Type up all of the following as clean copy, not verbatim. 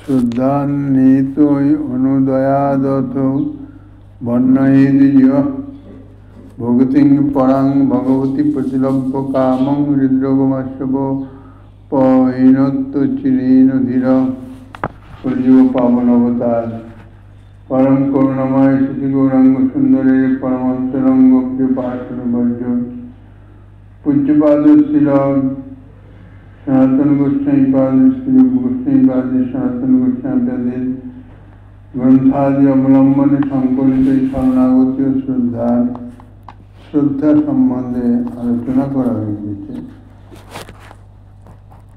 শ্রদ্ধান্বিতৈ অনুদয়াদত বর্ণয়েদিজ ভগতিং পরাং ভগবতী প্রতিলভ্য কামং হৃদ্রগমাস্যব পৈনত্য চিরেন ধীর কলিযুগ পাবন অবতার পরম করুণাময় শ্রী গৌরাঙ্গ সুন্দরের পরমান্তরঙ্গ কৃপাসন বর্জ পূজ্যপাদ শিল সনাতন গোস্বামীপাদ শ্রী গোস্বামীপাদ সনাতন গোস্বামীপাদের গ্রন্থাদি অবলম্বনে সংকলিত শরণাগত শ্রদ্ধা সম্বন্ধে আলোচনা করা হয়েছে।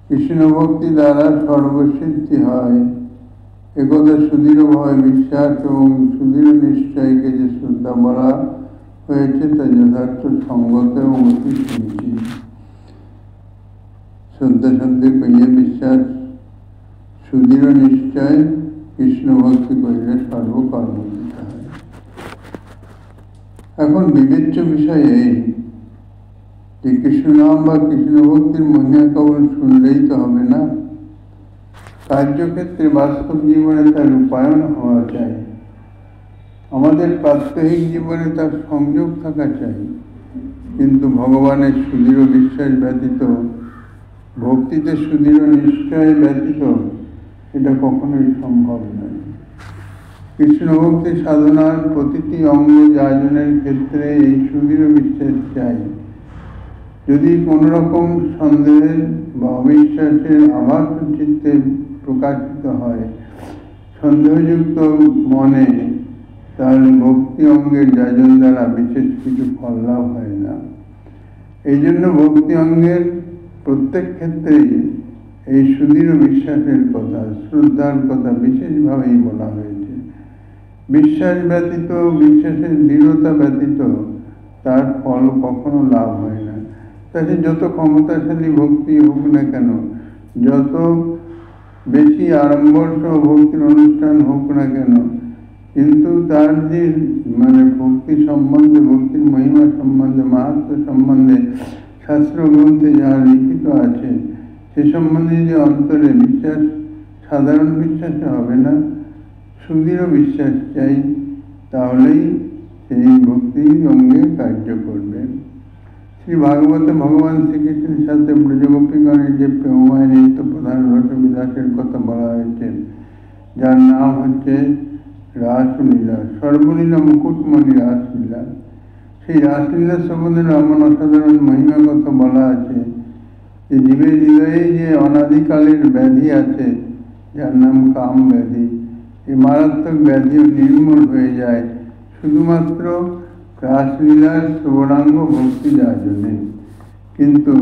কৃষ্ণ ভক্তি দ্বারা সর্বসিদ্ধি হয় একথা সুদৃঢ়ভাবে বিশ্বাস এবং সুদৃঢ় নিশ্চয়কে যে শ্রদ্ধা বলা হয়েছে তা যথার্থ সঙ্গত এবং অতি সমীচীন। শ্রদ্ধা শব্দে কইয়ে বিশ্বাস, সুদৃঢ় নিশ্চয় কৃষ্ণ ভক্তি করিলে সর্বকর্ম দিতে হয়। এখন বিবেচ্য বিষয় এই যে কৃষ্ণ নাম বা কৃষ্ণ ভক্তির মহিমা কেবল শুনলেই তো হবে না, কার্যক্ষেত্রে বাস্তব জীবনে তার রূপায়ণ হওয়া চাই। আমাদের প্রাত্যহিক জীবনে তার সংযোগ থাকা চাই, কিন্তু ভগবানের সুদৃঢ় বিশ্বাস ব্যতীত, ভক্তিতে সুদৃঢ় নিশ্চয় ব্যতীত এটা কখনোই সম্ভব নয়। কৃষ্ণ ভক্তি সাধনার প্রতিটি অঙ্গ যাজনের ক্ষেত্রে এই সুদৃঢ় বিশ্বাস চাই। যদি কোনো রকম সন্দেহের বা অবিশ্বাসের আভাস চিত্তে প্রকাশিত হয় সন্দেহযুক্ত মনে, তাহলে ভক্তি অঙ্গের যাজন দ্বারা বিশেষ কিছু ফল লাভ হয় না। এই জন্য ভক্তি অঙ্গের প্রত্যেক ক্ষেত্রেই এই সুদৃঢ় বিশ্বাসের কথা, শ্রদ্ধার কথা বিশেষভাবেই বলা হয়েছে। বিশ্বাস ব্যতীত, বিশ্বাসের দৃঢ়তা ব্যতীত তার ফল কখনো লাভ হয় না। তাতে যত ক্ষমতাশালী ভক্তি হোক না কেন, যত বেশি আড়ম্বর সহ ভক্তির অনুষ্ঠান হোক না কেন, কিন্তু তার যে ভক্তি সম্বন্ধে, ভক্তির মহিমা সম্বন্ধে, মাহাত্ম্য সম্বন্ধে শাস্ত্র গ্রন্থে যা লিখিত আছে সে সম্বন্ধে যে অন্তরে বিশ্বাস, সাধারণ বিশ্বাসে হবে না, সুদৃঢ় বিশ্বাস চাই, তাহলেই সেই ভক্তি অঙ্গে কার্য করবে। শ্রী ভাগবতে ভগবান শ্রীকৃষ্ণের সাথে ব্রজগোপীগণের যে প্রেমময় নিত্য প্রধান রসবিলাসের কথা বলা হয়েছে, যার নাম হচ্ছে রাসলীলা, সর্বলীলা মুকুটমণি রাসলীলা। সেই রাসলীলা সম্বন্ধে এমন অসাধারণ মহিমা কথা বলা আছে যে জীবের হৃদয়ে যে অনাদিকালের ব্যাধি আছে, যার নাম কাম ব্যাধি, এই মারাত্মক ব্যাধিও নির্মূল হয়ে যায় শুধুমাত্র রাসলীলার শ্রবণাঙ্গ ভক্তি যাজনে। কিন্তু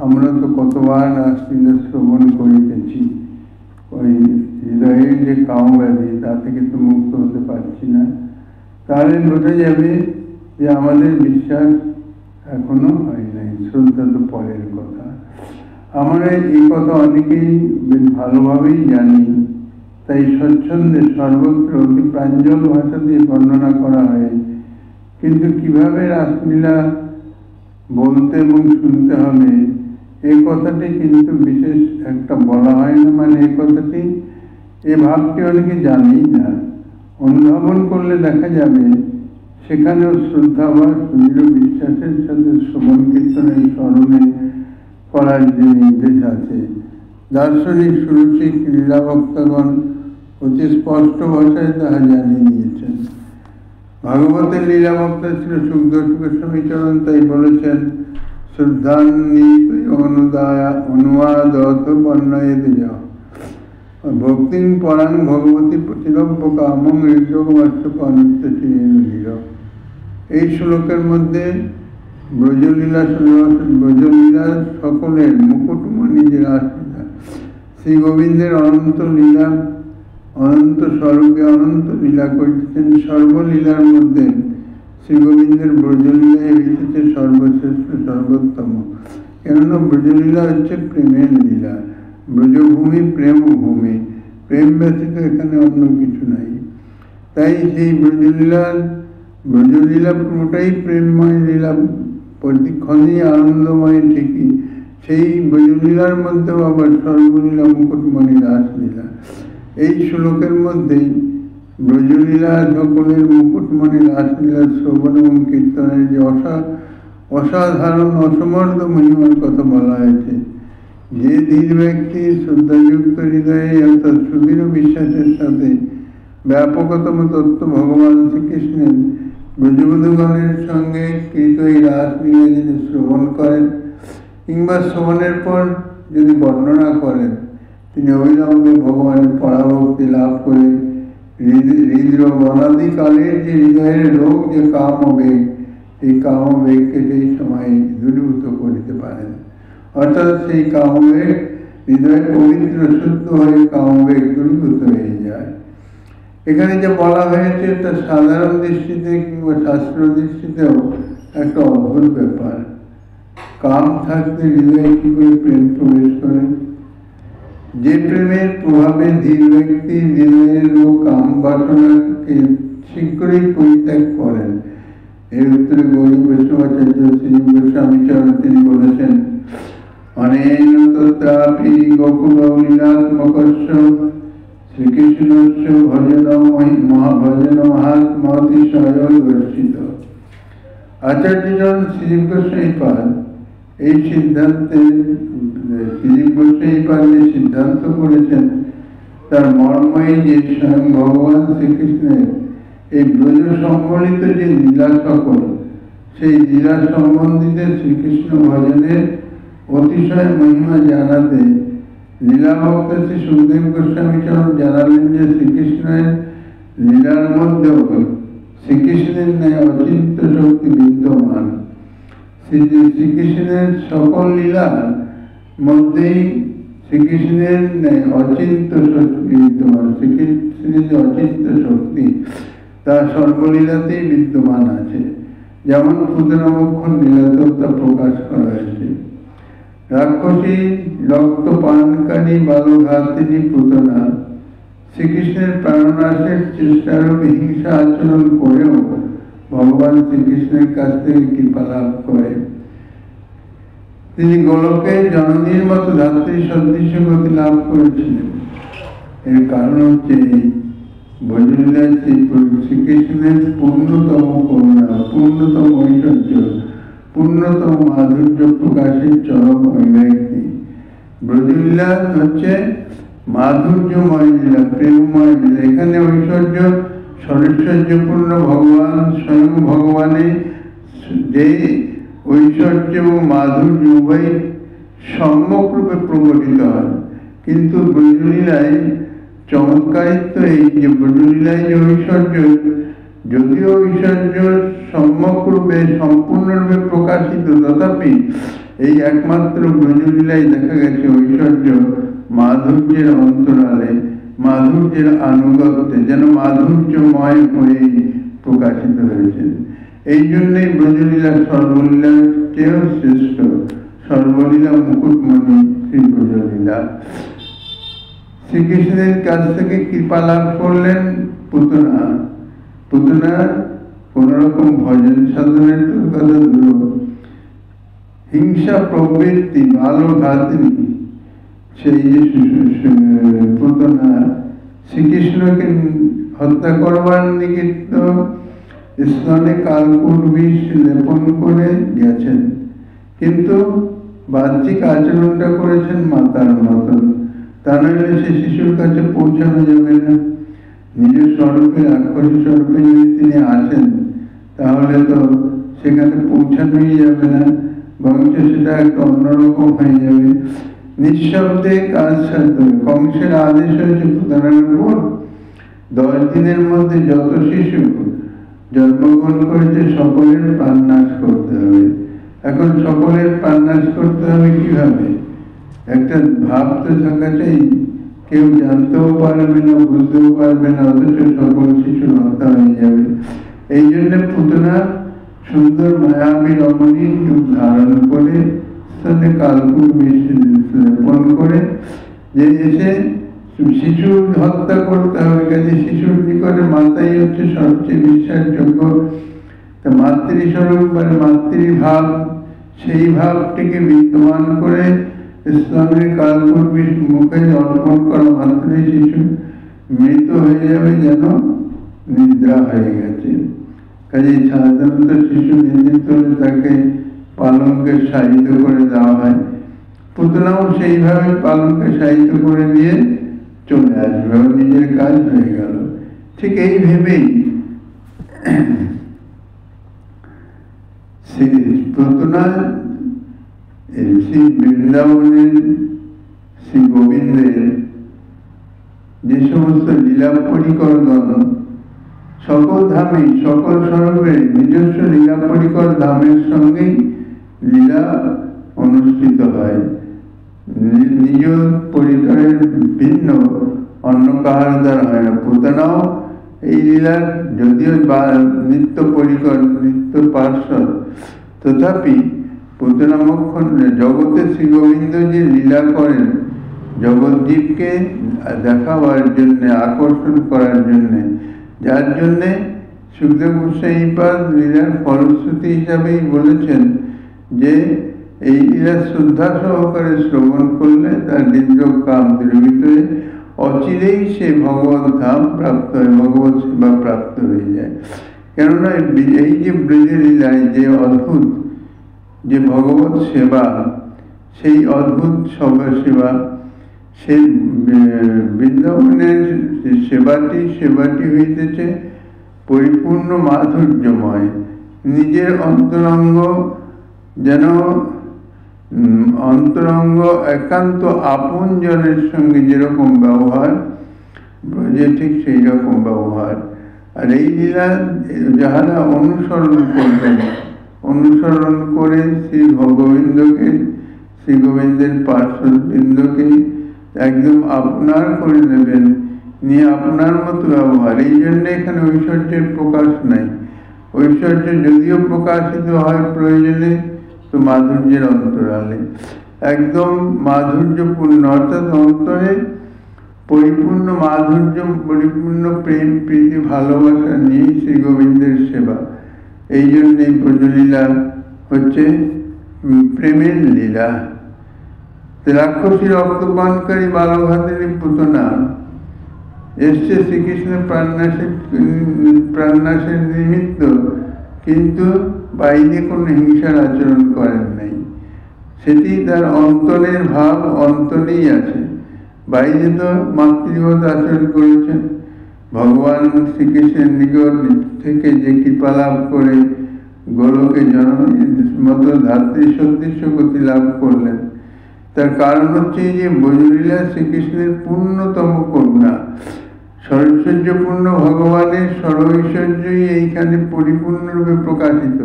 আমরা তো কতবার রাসলীলা শ্রবণ করিতেছি, ওই হৃদয়ের যে কাম ব্যাধি তা থেকে তো মুক্ত হতে পারছি না। তাহলে বোঝা যাবে যে আমাদের বিশ্বাস এখনো হয় নাই, শ্রদ্ধা তো পরের কথা। আমরা এই কথা অনেকেই বেশ ভালোভাবেই জানি, তাই স্বচ্ছন্দে সর্বত্র অতি প্রাঞ্জল ভাষা দিয়ে বর্ণনা করা হয়। কিন্তু কিভাবে রাসলীলা বলতে এবং শুনতে হবে এই কথাটি কিন্তু বিশেষ একটা বলা হয় না। এই কথাটি, এই ভাবটি অনেকে জানেই না। অনুধাবন করলে দেখা যাবে সেখানেও শ্রদ্ধা বা সুদৃঢ় বিশ্বাসের সাথে শ্রবণ কীর্তনের স্মরণে করার যে নির্দেশ আছে, দার্শনিক সুরসিক লীলাভক্তগণ অতি স্পষ্ট ভাষায় তাহা জানিয়ে দিয়েছেন। ভাগবতের লীলাভক্ত ছিল সুখদেব গোস্বামী চরণ, তাই বলেছেন শ্রদ্ধান্বিত অনুবাদত বর্ণয়েদিজ ভক্তিং পরাং ভগবতী প্রতিলভ্য কামং হৃদ্রগমাস্য পনিত্য চিরেন ধীর। এই শ্লোকের মধ্যে ব্রজলীলার সকলের মুকুটমণি যে রাসলীলা, শ্রী গোবিন্দের অনন্ত লীলা, অনন্ত স্বরূপে অনন্ত লীলা করিতেছেন। সর্বলীলার মধ্যে শ্রী গোবিন্দের ব্রজলীলাই হইতেছে সর্বশ্রেষ্ঠ, সর্বোত্তম। কেননা ব্রজলীলা হচ্ছে প্রেমের লীলা, ব্রজভূমি প্রেম ভূমি, প্রেম ব্যতীত এখানে অন্য কিছু নাই। তাই সেই ব্রজলীলা পুরোটাই প্রেমময় লীলা, প্রতিক্ষণেই আনন্দময়। ঠিকই সেই ব্রজলীলার মধ্যেও আবার সর্বলীলা মুকুটমণি রাসলীলা। এই শ্লোকের মধ্যেই ব্রজলীলা সকলের মুকুটমণি রাসলীলা শ্রবণ এবং কীর্তনের যে অসাধারণ অসমর্থ মহিমার কথা বলা হয়েছে। যে ধীর ব্যক্তি শ্রদ্ধাযুক্ত হৃদয়ে অর্থাৎ সুদৃঢ় বিশ্বাসের সাথে ব্যাপকতম তত্ত্ব ভগবান শ্রীকৃষ্ণের ব্রজবধূগণের সঙ্গে কৃত এই রাসলীলা যদি শ্রবণ করেন কিংবা শ্রবণের পর যদি বর্ণনা করেন, তিনি অবিলম্বে ভগবানের পরাভক্তি লাভ করে হৃদরোগ অনাদিকালের যে হৃদয়ের রোগ যে কামবেগ, এই কামবেগকে সেই সময় দূরীভূত করিতে পারেন। অর্থাৎ সেই কামবেগ হৃদয় পবিত্র শুদ্ধ হয়ে কামবেগ দূরীভূত হয়ে যায়। এখানে যে বলা হয়েছে তা সাধারণ দৃষ্টিতে কিংবা শাস্ত্র দৃষ্টিতেও একটা অদ্ভুত ব্যাপার। কাম থাকতে হৃদয়ে কি করে প্রেম প্রবেশ করে? যে প্রেমের প্রভাবে ধীর ব্যক্তি হৃদয়ের ও কাম বাসনাকে শীঘ্রই পরিত্যাগ করেন। এর উত্তরে গৌরী বৈষ্ণবাচার্য শ্রী গোস্বামীচরণ তিনি বলেছেন, অনেন তত্রাপি গোকুল লীলাত্মকস্য শ্রীকৃষ্ণস্য ভজন মহাত্মাতিশয় দর্শিত। আচার্যজন শ্রী গোস্বামীপাদ এই সিদ্ধান্তে যে সিদ্ধান্ত করেছেন তার মর্মই যে স্বয়ং ভগবান শ্রীকৃষ্ণের এই ব্রজ সম্বলিত যে লীলা সকল, সেই লীলা সম্বন্ধিত শ্রীকৃষ্ণ ভজনের অতিশয় মহিমা জানাতে লীলা ভক্ত শ্রী সুখদেব গোস্বামীচরণ জানালেন যে শ্রীকৃষ্ণের লীলার মধ্যেও শ্রীকৃষ্ণের ন্যায় অচিন্ত শক্তি বিদ্যমান। শ্রীকৃষ্ণের সকল লীলার মধ্যেই শ্রীকৃষ্ণের ন্যায় অচিন্ত শক্তি বিদ্যমান। শ্রীকৃষ্ণের যে অচিন্ত শক্তি তা সর্বলীলাতেই বিদ্যমান আছে। যেমন পুতনামক্ষণ লীলাতেও তা প্রকাশ করা হয়েছে। রাক্ষসী রক্তপানকারী বালঘাতিনী পুতনা শ্রীকৃষ্ণের প্রাণনাশের চেষ্টারূপে হিংসা আচরণ করেও ভগবান শ্রীকৃষ্ণের কাছ থেকে কৃপা লাভ করে। তিনি গোলকে জননীর মতো ধাত্রী সদৃশ্য গতি লাভ করেছিলেন। এর কারণ হচ্ছে ব্রজলীলায় শ্রীকৃষ্ণের পূর্ণতম করুণা, পূর্ণতম ঐশ্বর্য, পূর্ণতম মাধুর্য প্রকাশের চরম অভিব্যক্তি। ব্রজলীলা হচ্ছে মাধুর্যময় লীলা, প্রেমময় লীলা। এখানে ঐশ্বর্য সরৈশ্বর্যপূর্ণ ভগবান স্বয়ং ভগবানের যে ঐশ্বর্য এবং মাধুর্য উভয় সম্যক রূপে প্রকটিত হয়। কিন্তু ব্রজলীলায় চমৎকারিত্ব এই যে ব্রজলীলায় যে ঐশ্বর্য, যদিও ঐশ্বর্য সম্যক রূপে সম্পূর্ণরূপে প্রকাশিত, তথাপি এই একমাত্র ব্রজলীলায় দেখা গেছে ঐশ্বর্য মাধুর্যের অন্তরালে, মাধুর্যের আনুগত্যে যেন মাধুর্যময় হয়েই প্রকাশিত হয়েছে। এই জন্যই ব্রজলীলা সর্বলীলার চেয়েও শ্রেষ্ঠ। সর্বলীলা মুকুটমণি শ্রী ব্রজলীলা। শ্রীকৃষ্ণের কাছ থেকে কৃপা লাভ করলেন পুতনা। পুতনা কোন রকম ভজন সাধনের কথা দূর, হিংসা প্রবৃত্তি বালঘাতিনী সেই যে পুতনা শ্রীকৃষ্ণকে হত্যা করবার নিমিত্ত স্তনে কালকুট বিষ লেপন করে গেছেন, কিন্তু বাহ্যিক আচরণটা করেছেন মাতার মতন। তা নইলে সে শিশুর কাছে পৌঁছানো যাবে না। নিজের স্বরূপে রাক্ষসী স্বরূপে যদি তিনি আসেন তাহলে তো সেখানে পৌঁছানোই যাবে না, বরং সেটা একটা অন্যরকম হয়ে যাবে। নিঃশব্দে কাজ সারতে হবে। কংসের আদেশ হয়েছে পুতনার উপর 10 দিনের মধ্যে যত শিশু জন্মগ্রহণ করেছে সকলের প্রাণ নাশ করতে হবে। এখন সকলের প্রাণ নাশ করতে হবে কিভাবে? একটা ভাব তো থাকা চাই, কেউ জানতেও পারবে না, বুঝতেও পারবে না, অথচ সকল শিশু হত্যা হয়ে যাবে। এই জন্য পুতনা সুন্দর মায়াবী রমণীর রূপ ধারণ করে স্তনে কালকুট বিষ লেপন করে যে এসে শিশু হত্যা করতে হবে। কাজে শিশুর নিকটে মাতাই হচ্ছে সবচেয়ে বিশ্বাসযোগ্য। মাতৃস্বরূপ মানে মাতৃভাব, সেই ভাবটিকে বিদ্যমান করে স্তনের কালকুট বিষ মুখে অর্পণ করা মাত্রই শিশু মৃত হয়ে যাবে, যেন নিদ্রা হয়ে গেছে। কাজে সাধারণত শিশু নির্মিত হলে তাকে পালঙ্কে শায়িত করে দেওয়া হয়। পুতনাও সেইভাবে পালঙ্কে শায়িত করে দিয়ে চলে আসবে, নিজের কাজ হয়ে গেল। ঠিক এই ভেবেই পুতনা শ্রী বৃন্দাবনের শ্রী গোবিন্দের যে সমস্ত লীলা পরিকরগণ সকল ধামে সকল স্বরূপে নিজস্ব লীলা পরিকর ধামের সঙ্গেই লীলা অনুষ্ঠিত হয়। নিজ পরিকরের ভিন্ন অন্য কাহার দ্বারা হয় না। পুতনাও এই লীলার যদিও নিত্য পরিকর, নিত্য পার্শ্বদ, তথাপি পুতনা মক্ষণ জগতে শ্রী গোবিন্দ যে লীলা করেন জগৎজীবকে দেখাবার জন্যে, আকর্ষণ করার জন্যে, যার জন্যে সুখদেব গোস্বামীপাদ লীলার ফলশ্রুতি হিসাবেই বলেছেন যে এই লীলা শ্রদ্ধা সহকারে শ্রবণ করলে তার হৃদয় কাম দ্রবীত হয়ে অচিরেই সে ভগবত ধাম প্রাপ্ত হয়, ভগবত সেবা প্রাপ্ত হয়ে যায়। কেননা এই যে ব্রজের লীলায় যে অদ্ভুত যে ভগবত সেবা, সেই অদ্ভুত সেবা, সেই বৃন্দাবনের সেবাটি হইতেছে পরিপূর্ণ মাধুর্যময়। নিজের অন্তরঙ্গ যেন অন্তরঙ্গ একান্ত আপন জনের সঙ্গে যেরকম ব্যবহার, ব্রজে ঠিক সেই রকম ব্যবহার। আর এই লীলা যাহারা অনুসরণ করবেন, অনুসরণ করে শ্রী গোবিন্দকে, শ্রী গোবিন্দের পার্শ্ববৃন্দকে একদম আপনার করে নেবেন, নিয়ে আপনার মতো ব্যবহার। এই জন্য এখানে ঐশ্বর্যের প্রকাশ নাই। ঐশ্বর্য যদিও প্রকাশিত হয় প্রয়োজনে, তো মাধুর্যের অন্তরালে একদম মাধুর্যপূর্ণ, অর্থাৎ অন্তরে পরিপূর্ণ মাধুর্য, পরিপূর্ণ প্রেম প্রীতি ভালোবাসা নিয়ে শ্রী গোবিন্দের সেবা। এই জন্যে ব্রজলীলা হচ্ছে প্রেমের লীলা। রাক্ষসী রক্তপানকারী বালভাতের পুতনা এসছে শ্রীকৃষ্ণের প্রাণনাশের নিমিত্ত, কিন্তু বাইরে কোনো হিংসার আচরণ করেন নাই। সেটি তার অন্তরের ভাব, অন্তরেই আছে। বাইরে তো মাতৃবৎ আচরণ করেছেন। ভগবান শ্রীকৃষ্ণের নিকট থেকে যে কৃপা লাভ করে গোলকে জননীর মতো ধাত্রী সদৃশ্য গতি লাভ করলেন, তার কারণ হচ্ছে যে ব্রজলীলা শ্রীকৃষ্ণের পূর্ণতম করুণা। সরৈশ্বর্যপূর্ণ ভগবানের সরৈশ্বর্যই এইখানে পরিপূর্ণরূপে প্রকাশিত।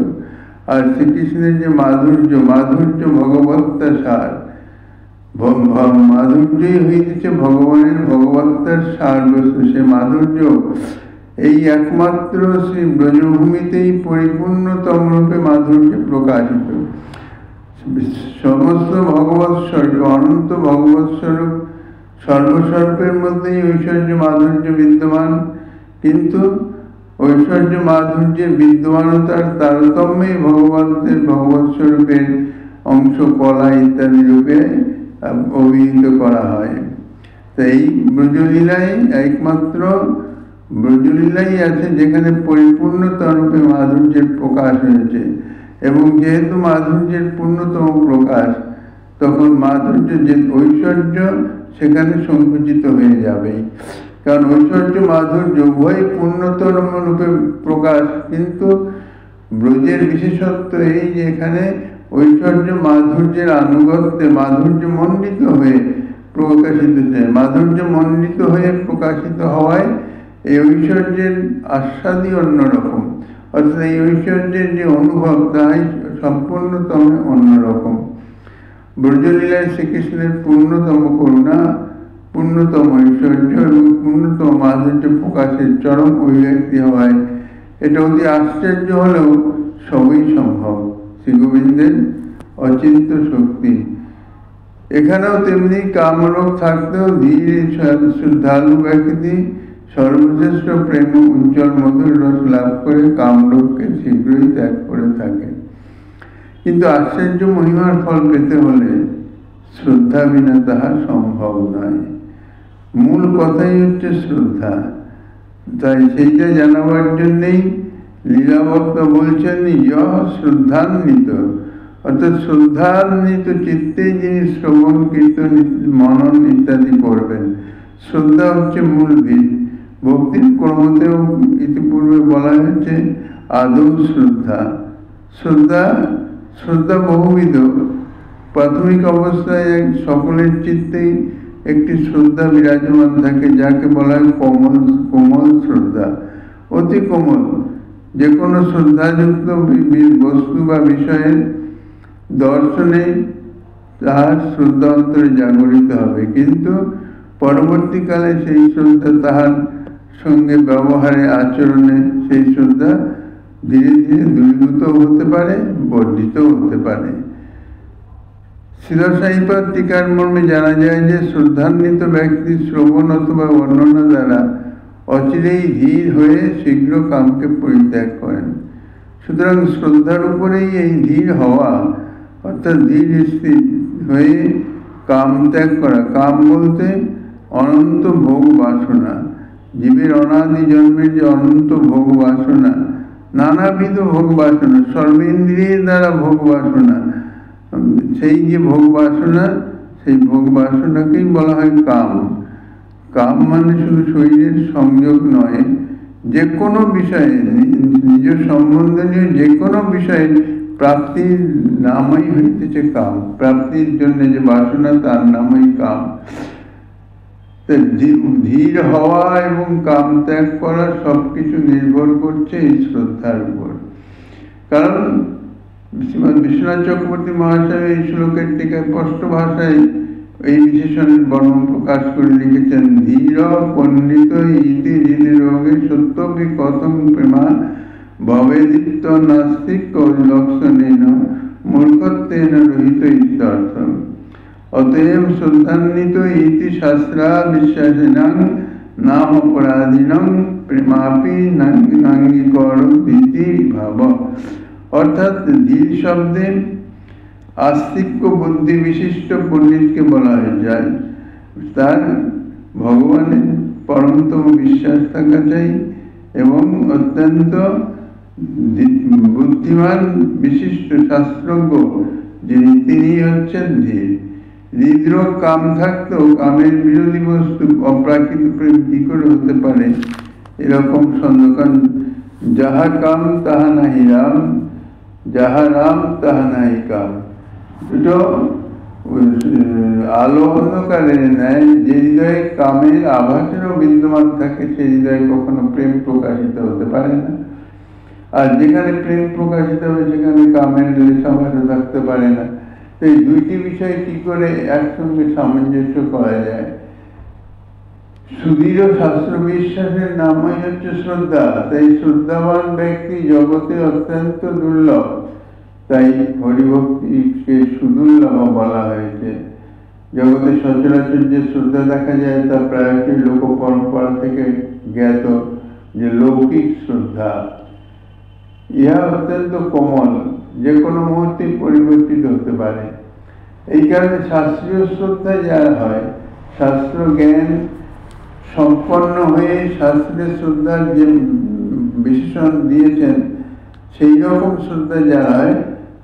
আর শ্রীকৃষ্ণের যে মাধুর্য, মাধুর্য ভগবত্তা সার, মাধুর্যই হইতেছে ভগবানের ভগবত্তার সার বস্তু। সে মাধুর্য এই একমাত্র শ্রী ব্রজভূমিতেই পরিপূর্ণতম রূপে মাধুর্য প্রকাশিত। সমস্ত ভগবৎ স্বরূপ, অনন্ত ভগবৎ স্বরূপ, সর্বস্বরূপের মধ্যেই ঐশ্বর্য মাধুর্য বিদ্যমান। কিন্তু ঐশ্বর্য মাধুর্যের বিদ্যমানতার তারতম্যে ভগবন্তের ভগবৎ স্বরূপের অংশ কলা ইত্যাদি রূপে অভিহিত করা হয়। তাই ব্রজলীলায় একমাত্র ব্রজলীলাই আছে যেখানে পরিপূর্ণতা রূপে মাধুর্যের প্রকাশ হয়েছে। এবং যেহেতু মাধুর্যের পূর্ণতম প্রকাশ, তখন মাধুর্য যে ঐশ্বর্য সেখানে সংকুচিত হয়ে যাবেই। কারণ ঐশ্বর্য মাধুর্য উভয় পূর্ণতম রূপে প্রকাশ, কিন্তু ব্রজের বিশেষত্ব এই যে এখানে ঐশ্বর্য মাধুর্যের আনুগত্যে মাধুর্য মণ্ডিত হয়ে প্রকাশিত হচ্ছে। মাধুর্য মণ্ডিত হয়ে প্রকাশিত হওয়ায় এই ঐশ্বর্যের আস্বাদই অন্যরকম, অর্থাৎ এই ঐশ্বর্যের যে অনুভব তাই সম্পূর্ণতম অন্যরকম। ব্রজলীলায় শ্রীকৃষ্ণের পূর্ণতম করুণা, পূর্ণতম ঐশ্বর্য এবং পূর্ণতম মাধুর্য প্রকাশের চরম অভিব্যক্তি হওয়ায় এটা অতি আশ্চর্য হলেও সবই সম্ভব শ্রী গোবিন্দের অচিন্ত শক্তি। এখানেও তেমনি কামরোগ থাকতেও ধীরে শ্রদ্ধালু ব্যক্তি সর্বশ্রেষ্ঠ প্রেম উজ্জ্বল মধুর রস লাভ করে কামরোগকে শীঘ্রই ত্যাগ করে থাকে। কিন্তু আশ্চর্য মহিমার ফল পেতে হলে শ্রদ্ধা বিনা তাহা সম্ভব নয়। মূল কথাই হচ্ছে শ্রদ্ধা। তাই সেইটা জানাবার জন্যেই লীলাবক্তা বলছেন শ্রদ্ধান্বিত, অর্থাৎ শ্রদ্ধান্বিত চিত্তে যিনি শ্রবণ কীর্তন মনন ইত্যাদি করবেন। শ্রদ্ধা হচ্ছে মূল ভিত। ভক্তির ক্রমতেও ইতিপূর্বে বলা হয়েছে আদৌ শ্রদ্ধা। শ্রদ্ধা বহুবিধ। প্রাথমিক অবস্থায় সকলের চিত্তেই একটি শ্রদ্ধা বিরাজমান থাকে, যাকে বলা হয় কোমল শ্রদ্ধা, অতি কোমল। যে কোনো শ্রদ্ধাযুক্ত বস্তু বা বিষয়ের দর্শনে তাহার শ্রদ্ধা অন্তরে জাগরিত হবে, কিন্তু পরবর্তীকালে সেই শ্রদ্ধা তাহার সঙ্গে ব্যবহারে আচরণে সেই শ্রদ্ধা ধীরে ধীরে দূরীভূত হতে পারে, বর্ধিতও হতে পারে। শিরসাহিপাদ টিকার মর্মে জানা যায় যে শ্রদ্ধান্বিত ব্যক্তি শ্রবণ অথবা বর্ণনা দ্বারা অচিরেই ধীর হয়ে শীঘ্র কামকে পরিত্যাগ করেন। সুতরাং শ্রদ্ধার উপরেই এই ধীর হওয়া, অর্থাৎ ধীর স্থির হয়ে কাম ত্যাগ করা। কাম বলতে অনন্ত ভোগ বাসনা, জীবের অনাদি জন্মের যে অনন্ত ভোগ বাসনা, নানাবিধ ভোগ বাসনা, সর্বেন্দ্রিয়ের দ্বারা ভোগ বাসনা, সেই যে ভোগ বাসনা, সেই ভোগ বাসনাকেই বলা হয় কাম। কাম মানে শুধু শরীরের সংযোগ নয়, যে কোনো বিষয়ে নিজ সম্বন্ধনীয় যে কোনো বিষয়ে প্রাপ্তির নামই হইতেছে কাম। প্রাপ্তির জন্য যে বাসনা, তার নামই কাম। ধীর হওয়া এবং কাম ত্যাগ করা সবকিছু নির্ভর করছে এই শ্রদ্ধার উপর। কারণ শ্রীমৎ বিশ্বনাথ চক্রবর্তী মহাশয় এই শ্লোকের টিকায় স্পষ্ট ভাষায় এই বিশেষণের বর্ণন প্রকাশ করে লিখেছেন, ধীর পণ্ডিত ইতি হৃদি রোগে সত্যপি কথং প্রেমা ভবেদিত্য নাস্তিক লক্ষণেন মূর্খত্বেন রহিত ইত্যর্থ। অতএব শ্রদ্ধান্বিত ইতি শাস্ত্রা বিশ্বাসিনাং নাম অপরাধীনং প্রেমাপি নাঙ্গীকরতি ভাব। অর্থাৎ ধীর শব্দে আস্তিক্য বুদ্ধি বিশিষ্ট পণ্ডিতকে বলা যায়। তার ভগবানের পরমতম বিশ্বাস থাকা চাই এবং অত্যন্ত বুদ্ধিমান বিশিষ্ট শাস্ত্রজ্ঞ যিনি, তিনি হচ্ছেন ধীর। হৃদরোগ কাম থাকতেও কামের বিরোধী বস্তু অপ্রাকৃত প্রেম কি করে হতে পারে? এরকম সন্দেহ। যাহা কাম তাহা নাহি রাম, যাহা রাম তাহা নাহি কাম। দুটো আলো অন্ধকারের ন্যায় যে হৃদয়ে কামের আভাসেরও বিদ্যমান থাকে, সেই হৃদয়ে কখনো প্রেম প্রকাশিত হতে পারে না। আর যেখানে প্রেম প্রকাশিত হবে সেখানে কামের লেশাভাসও থাকতে পারে না। এই দুইটি বিষয় কি করে একসঙ্গে সামঞ্জস্য করা যায়? সুদৃঢ় শাস্ত্র বিশ্বাসের নামই হচ্ছে শ্রদ্ধা। তাই শ্রদ্ধাবান ব্যক্তি জগতে অত্যন্ত দুর্লভ। তাই হরিভক্তিকে সুদুর্লভ বলা হয়েছে। জগতে সচরাচর যে শ্রদ্ধা দেখা যায় তা প্রায়শই লোক পরম্পরা থেকে জ্ঞাত যে লৌকিক শ্রদ্ধা। ইহা অত্যন্ত কোমল, যে কোনো মুহূর্তে পরিবর্তিত হতে পারে। এই কারণে শাস্ত্রীয় শ্রদ্ধা যারা হয়, শাস্ত্র জ্ঞান সম্পন্ন হয়ে শাস্ত্রের শ্রদ্ধার যে বিশেষণ দিয়েছেন, সেই রকম শ্রদ্ধা যারা হয়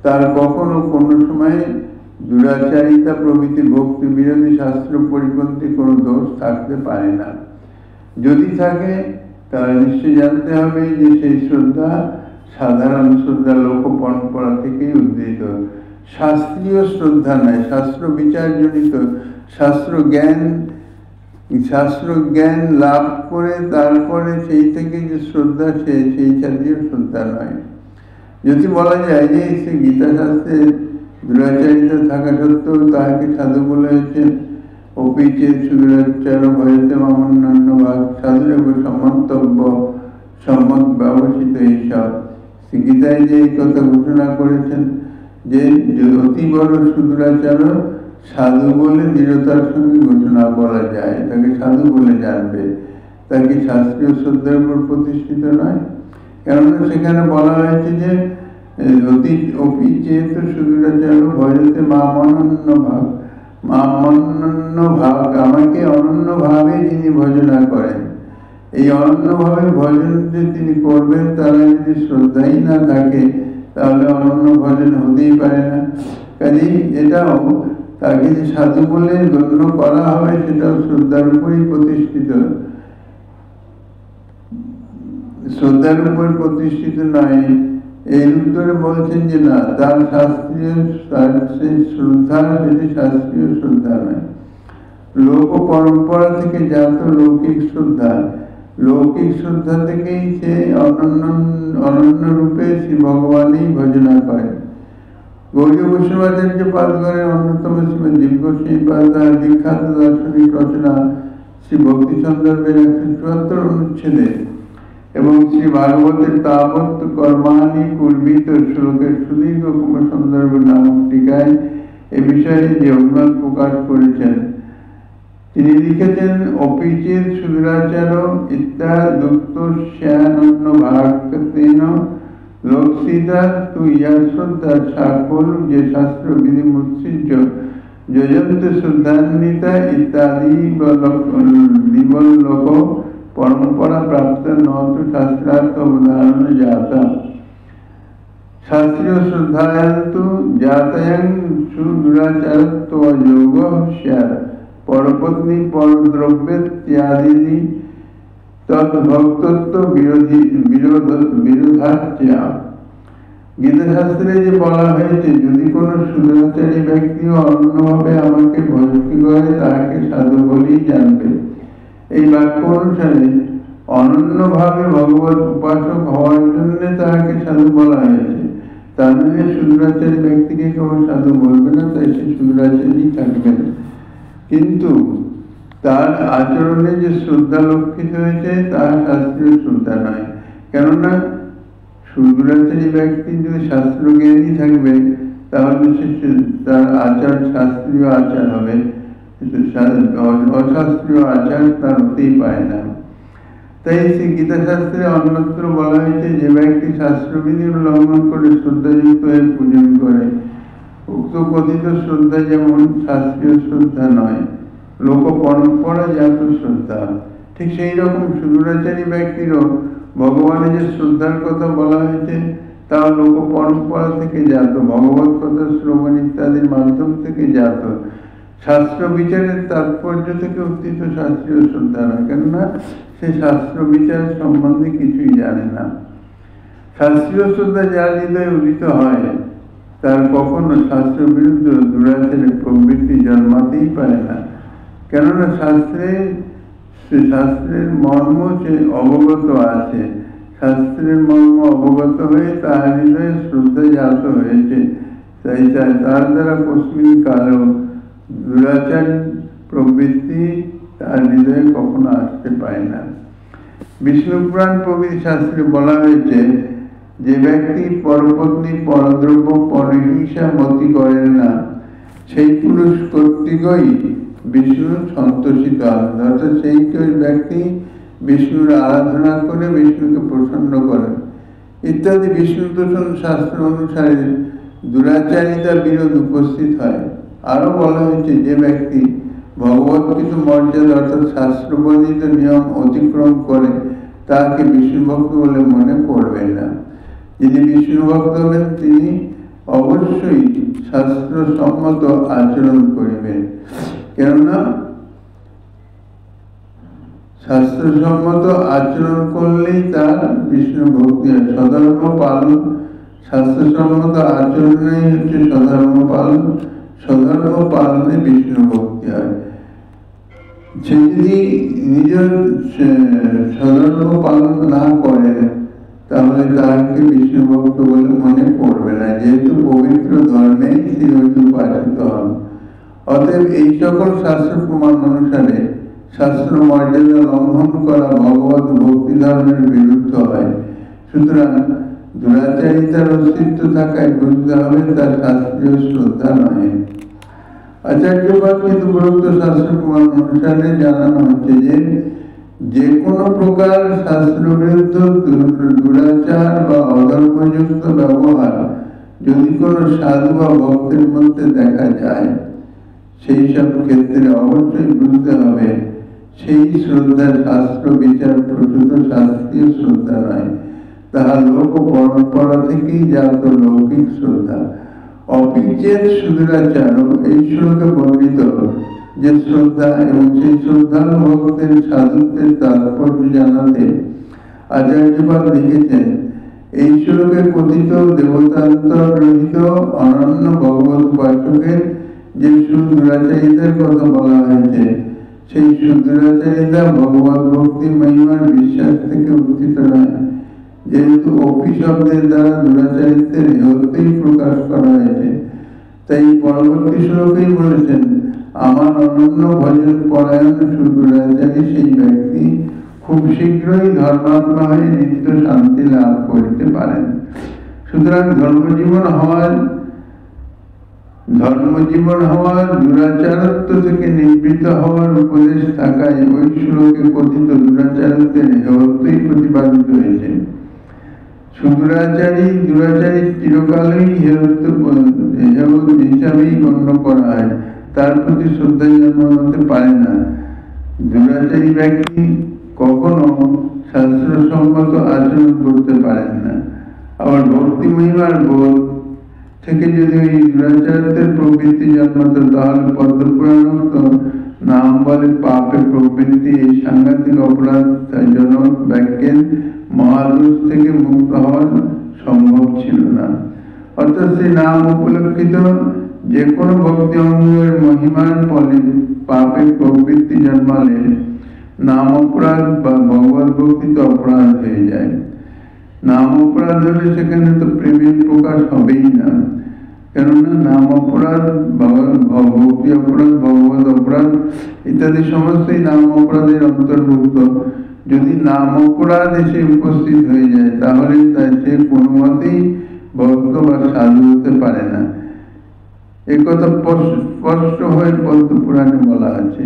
তার কখনো কোনো সময় দুরাচারিতা প্রভৃতি ভক্তি বিরোধী শাস্ত্র পরিপন্থী কোনো দোষ থাকতে পারে না। যদি থাকে তাহলে নিশ্চয়ই জানতে হবে যে সেই শ্রদ্ধা সাধারণ শ্রদ্ধা লোক পরম্পরা থেকেই উদ্ধৃত। শাস্ত্রীয় শ্রদ্ধা নয়, শাস্ত্র বিচারজনিত শাস্ত্র জ্ঞান লাভ করে তারপরে সেই থেকে যে শ্রদ্ধা সেই জাতীয় শ্রদ্ধা নয়। যদি বলা যায় যে সে গীতা শাস্ত্রে দুরাচারিতা থাকা সত্ত্বেও তাহাকে সাধু বলে হয়েছেন, অপিচে সুদুরাচার ভয়তে মামন্যান্য ভাগ সাধুরেব সমন্তব্য সম্মত ব্যবস্থিত এইসব। গীতায় যে এই কথা ঘোষণা করেছেন যে অতি বড় সুদুরাচার সাধু বলে দৃঢ়তার সঙ্গে ঘোষণা করা যায়, তাকে সাধু বলে জানবে, তাকে শাস্ত্রীয় শ্রদ্ধার উপর প্রতিষ্ঠিত নয়। কেননা সেখানে বলা হয়েছে যে অপি চেত সুদূরাচার ভয়তে মাম অনন্য ভাগ, মাম অনন্য ভাগ, আমাকে অনন্য ভাবে এই অনন্যভাবে ভজন যে তিনি করবেন, তারা যদি শ্রদ্ধাই না থাকে তাহলে অনন্য ভজন হতেই পারে না। কাজেই এটাও তাকে যে সাধু বলে গণ্য করা হবে সেটাও শ্রদ্ধার উপরই প্রতিষ্ঠিত, শ্রদ্ধার উপর প্রতিষ্ঠিত নয়। এই উত্তরে বলছেন যে না, তার শাস্ত্রীয় শ্রদ্ধা সেটি শাস্ত্রীয় শ্রদ্ধা নয়, লোক পরম্পরা থেকে জাত লৌকিক শ্রদ্ধা। লৌকিক শ্রদ্ধা থেকেই সে অনন্য রূপে শ্রী ভগবানই ভজনা করে। গৌড়ীয় বৈষ্ণবাচার্য পাদগণের অন্যতম শ্রীমদ দিব্যশ্রীপাদ তার বিখ্যাত দার্শনিক রচনা শ্রী ভক্তি সন্দর্ভের 174 অনুচ্ছেদে এবং শ্রী ভাগবতের তাবৎ কর্মাণি পূর্বিত শ্লোকের সুদীর্ঘ সন্দর্ভ নামক টিকায় এ বিষয়ে যে অভিমত প্রকাশ করেছেন, তিনি লিখেছেন, অপিচেত সুদূরাচার ইত্যাদুক্ত শ্যানন্য ভাগতেন লোকসিতা তু ইয়া শ্রদ্ধা সাকল যে শাস্ত্র বিধি মুৎসৃজ্য যজন্ত শ্রদ্ধান্বিতা ইত্যাদি বিবল্লক পরম্পরা প্রাপ্ত নতু শাস্ত্রার্থ অবধারণ জাতা। শাস্ত্রীয় শ্রদ্ধায়ন্তু জাতয়ং সুদূরাচারত্ব যোগ স্যার পরপত্নী পরদ্রব্যত্যাদিনি তদ্ভক্তত্ব বিরোধাচ্যা। গীতাশাস্ত্রে যে বলা হয়েছে, যদি কোনো সুদূরাচারী ব্যক্তিও অন্যভাবে আমাকে ভক্তি করে তাহাকে সাধু বলেই জানবে। এই বাক্য অনুসারে অনন্যভাবে ভগবত উপাসক হওয়ার জন্য তাহাকে সাধু বলা হয়েছে। তার মানে সুদূরাচারী ব্যক্তিকে কেউ সাধু বলবে না, তাই সে সুদূরাচারী থাকবেন। কিন্তু তার আচরণে যে শ্রদ্ধা লক্ষিত হয়েছে তার শাস্ত্রীয় শ্রদ্ধা নয়। কেননা সুদূরাচারী ব্যক্তি যদি শাস্ত্র জ্ঞানী থাকবে তাহলে সে তার আচার শাস্ত্রীয় আচার হবে, অশাস্ত্রীয় আচার তার হতেই পারে না। তাই সে গীতাশাস্ত্রে অন্যত্র বলা হয়েছে, যে ব্যক্তি শাস্ত্রবিধি উল্লঙ্ঘন করে শ্রদ্ধাযুক্ত হয়ে পূজন করে, উক্ত কথিত শ্রদ্ধা যেমন শাস্ত্রীয় শ্রদ্ধা নয়, লোক পরম্পরা জাত শ্রদ্ধা। ঠিক সেই রকম সুদূরাচারী ব্যক্তিরও ভগবানের যে শ্রদ্ধার কথা বলা হয়েছে তাও লোক পরম্পরা থেকে জাত, ভগবত কথা শ্রবণ ইত্যাদির মাধ্যম থেকে জাত, শাস্ত্র বিচারের তাৎপর্য থেকে উত্থিত শাস্ত্রীয় শ্রদ্ধা নয়। কেননা সে শাস্ত্র বিচার সম্বন্ধে কিছুই জানে না। শাস্ত্রীয় শ্রদ্ধা যার হৃদয়ে উদিত হয় তার কখনো শাস্ত্র বিরুদ্ধ দুরাচারের প্রবৃত্তি জন্মাতেই পারে না। কেননা শাস্ত্রের মর্ম সে অবগত আছে, শাস্ত্রের মর্ম অবগত হয়ে তার হৃদয়ে শ্রদ্ধা জাত হয়েছে। তাই তার দ্বারা কস্মিন কালেও দুরাচার প্রবৃত্তি তার হৃদয়ে কখনো আসতে পারে না। বিষ্ণু পুরাণ প্রভৃতি শাস্ত্রে বলা হয়েছে, যে ব্যক্তি পরপত্নী পরদ্রব্য পরহিংসা মতি করেন না, সেই পুরুষ কর্তৃকই বিষ্ণু সন্তোষিত হন। অর্থাৎ সেই ব্যক্তি বিষ্ণুর আরাধনা করে বিষ্ণুকে প্রসন্ন করেন ইত্যাদি বিষ্ণু দূষণ শাস্ত্র অনুসারে দুরাচারিতা বিরোধ উপস্থিত হয়। আরো বলা হয়েছে, যে ব্যক্তি ভগবৎকৃত মর্যাদা অর্থাৎ শাস্ত্রবর্ণিত নিয়ম অতিক্রম করে তাকে বিষ্ণু ভক্ত বলে মনে করবেন না। যিনি বিষ্ণু ভক্ত হবেন তিনি অবশ্যই শাস্ত্রসম্মত আচরণ করিবেন। কেননা শাস্ত্রসম্মত আচরণ করলেই তার বিষ্ণু ভক্তি হয়। স্বধর্ম পালন, শাস্ত্রসম্মত আচরণেই হচ্ছে স্বধর্ম পালন, স্বধর্ম পালনে বিষ্ণু ভক্তি হয়। সে যদি নিজের স্বধর্ম পালন না করে তাহলে তাকে বিষ্ণু ভক্ত বলে মনে করবে না, যেহেতু পবিত্র ধর্মেই শ্রী উপাসিত হন। অতএব এই সকল শাস্ত্র প্রমাণ অনুসারে শাস্ত্র মর্যাদা লঙ্ঘন করা ভগবত ভক্তি ধর্মের বিরুদ্ধ হয়। সুতরাং দুরাচারিতার অস্তিত্ব থাকায় বুঝতে হবে তার শাস্ত্রীয় শ্রদ্ধা নয়। আচার্যবাদ কিন্তু উপরোক্ত শাস্ত্র প্রমাণ অনুসারে জানানো হচ্ছে যে কোনো প্রকার শাস্ত্র বিরুদ্ধ দুরাচার বা অধর্মযুক্ত ব্যবহার যদি কোনো সাধু বা ভক্তের মধ্যে দেখা যায়, সেই সব ক্ষেত্রে অবশ্যই বুঝতে হবে সেই শ্রদ্ধা শাস্ত্র বিচার প্রসূত শাস্ত্রীয় শ্রদ্ধা নয়, তাহা লোক পরম্পরা থেকেই জাত লৌকিক শ্রদ্ধা। অপিচেত সুদূরাচার এই শ্লোকে বর্ণিত যে শ্রদ্ধা এবং সেই শ্রদ্ধালু ভক্তের সাধুত্বের তাৎপর্য জানাতে আচার্যপাল লিখেছেন, এই শ্লোকে কথিত দেবতান্তর রহিত অনন্য ভগবত উপাসকের যে সুদূরাচারিতার কথা বলা হয়েছে, সেই সুদূরাচারিতা ভগবত ভক্তি মহিমার বিশ্বাস থেকে উত্থিত নয়। যেহেতু অপি শব্দের দ্বারা দুরাচারিত্বের হেয়ত্বই প্রকাশ করা হয়েছে, তাই পরবর্তী শ্লোকেই বলেছেন, আমার অনন্য ভজন পরায়ণ সুদূরাচারী সেই ব্যক্তি খুব শীঘ্রই ধর্মাত্মা হয়ে নিত্য শান্তি লাভ করিতে পারেন। সুতরাং ধর্মজীবন হওয়ার দুরাচারত্ব থেকে নিবৃত্ত হওয়ার উপদেশ থাকায় ওই শ্লোকে কথিত দুরাচারত্বের হেয়ত্বই প্রতিপাদিত হয়েছে। দুরাচারী চিরকালই হেয়ত্ব হিসাবেই গণ্য করা হয়, তার প্রতি শ্রদ্ধা জন্মাতে পারে না। দুরাচারী ব্যক্তি কখনো শাস্ত্রসম্মত আচরণ করতে পারেন না। আবার ভক্তি মহিমার বোধ থেকে যদি ওই দুরাচারত্বের প্রবৃত্তি জন্মাতো, তাহলে পদ্মপুরাণোক্ত নাম বলে পাপে প্রবৃত্তি এই সাংঘাতিক অপরাধজনক বাক্যের মহাদোষ থেকে মুক্ত হওয়া সম্ভব ছিল না। অর্থাৎ সেই নাম উপলক্ষিত যে কোনো ভক্তি অঙ্গের মহিমার ফলে পাপে প্রবৃত্তি জন্মালে নাম অপরাধ বা ভগবত ভক্তিতে অপরাধ হয়ে যায়। নাম অপরাধ হলে সেখানে তো প্রেমের প্রকাশ হবেই না, কেননা নাম অপরাধ, ভক্তি অপরাধ, ভগবত অপরাধ ইত্যাদি সমস্তই নাম অপরাধের অন্তর্ভুক্ত। যদি নাম অপরাধ এসে উপস্থিত হয়ে যায়, তাহলে সে কোনো মতেই ভক্ত বা সাধু হতে পারে না। একথা স্পষ্ট হয়ে পদ্মপুরাণে বলা আছে।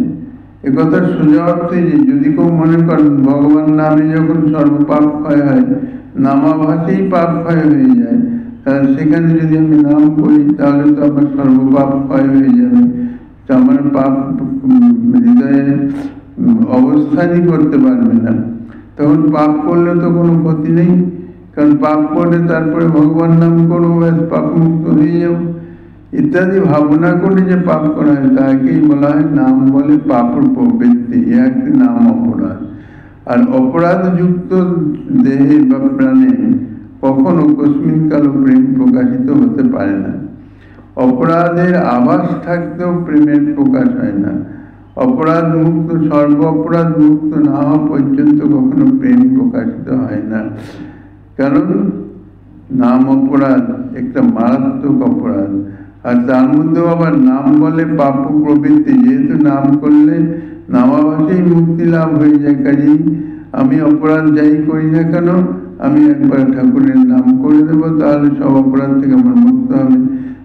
একথার সোজা অর্থ যে, যদি কেউ মনে করেন ভগবান নামে যখন সর্বপাপ ক্ষয় হয়, নামাভাসেই পাপ ক্ষয় হয়ে যায়, তাহলে সেখানে যদি আমি নাম করি, তাহলে তো আমার সর্বপাপ ক্ষয় হয়ে যাবে, তো আমার পাপ হৃদয়ে অবস্থানই করতে পারবে না। তখন পাপ করলে তো কোনো ক্ষতি নেই, কারণ পাপ করলে তারপরে ভগবান নাম করবো, ব্যাস পাপ মুক্ত হয়ে যাবো ইত্যাদি ভাবনা করে যে পাপ করা হয়, তাকেই বলা হয় নাম বলে পাপর প্রবৃত্তি, এ একটি নাম অপরাধ। আর অপরাধ যুক্ত দেহে বা প্রাণে কখনো কস্মিন কালো প্রেম প্রকাশিত হতে পারে না। অপরাধের আভাস থাকতেও প্রেমের প্রকাশ হয় না। অপরাধ মুক্ত, সর্ব অপরাধ মুক্ত না হওয়া পর্যন্ত কখনো প্রেম প্রকাশিত হয় না। কারণ নাম অপরাধ একটা মারাত্মক অপরাধ, আর তার মধ্যেও আবার নাম বলে পাপ প্রবৃত্তি। যেহেতু নাম করলে নামাভাসেই মুক্তি লাভ হয়ে যায়, কাজেই আমি অপরাধ যাই করি না কেন, আমি একবার ঠাকুরের নাম করে দেবো, তাহলে সব অপরাধ থেকে আমার মুক্ত হবে।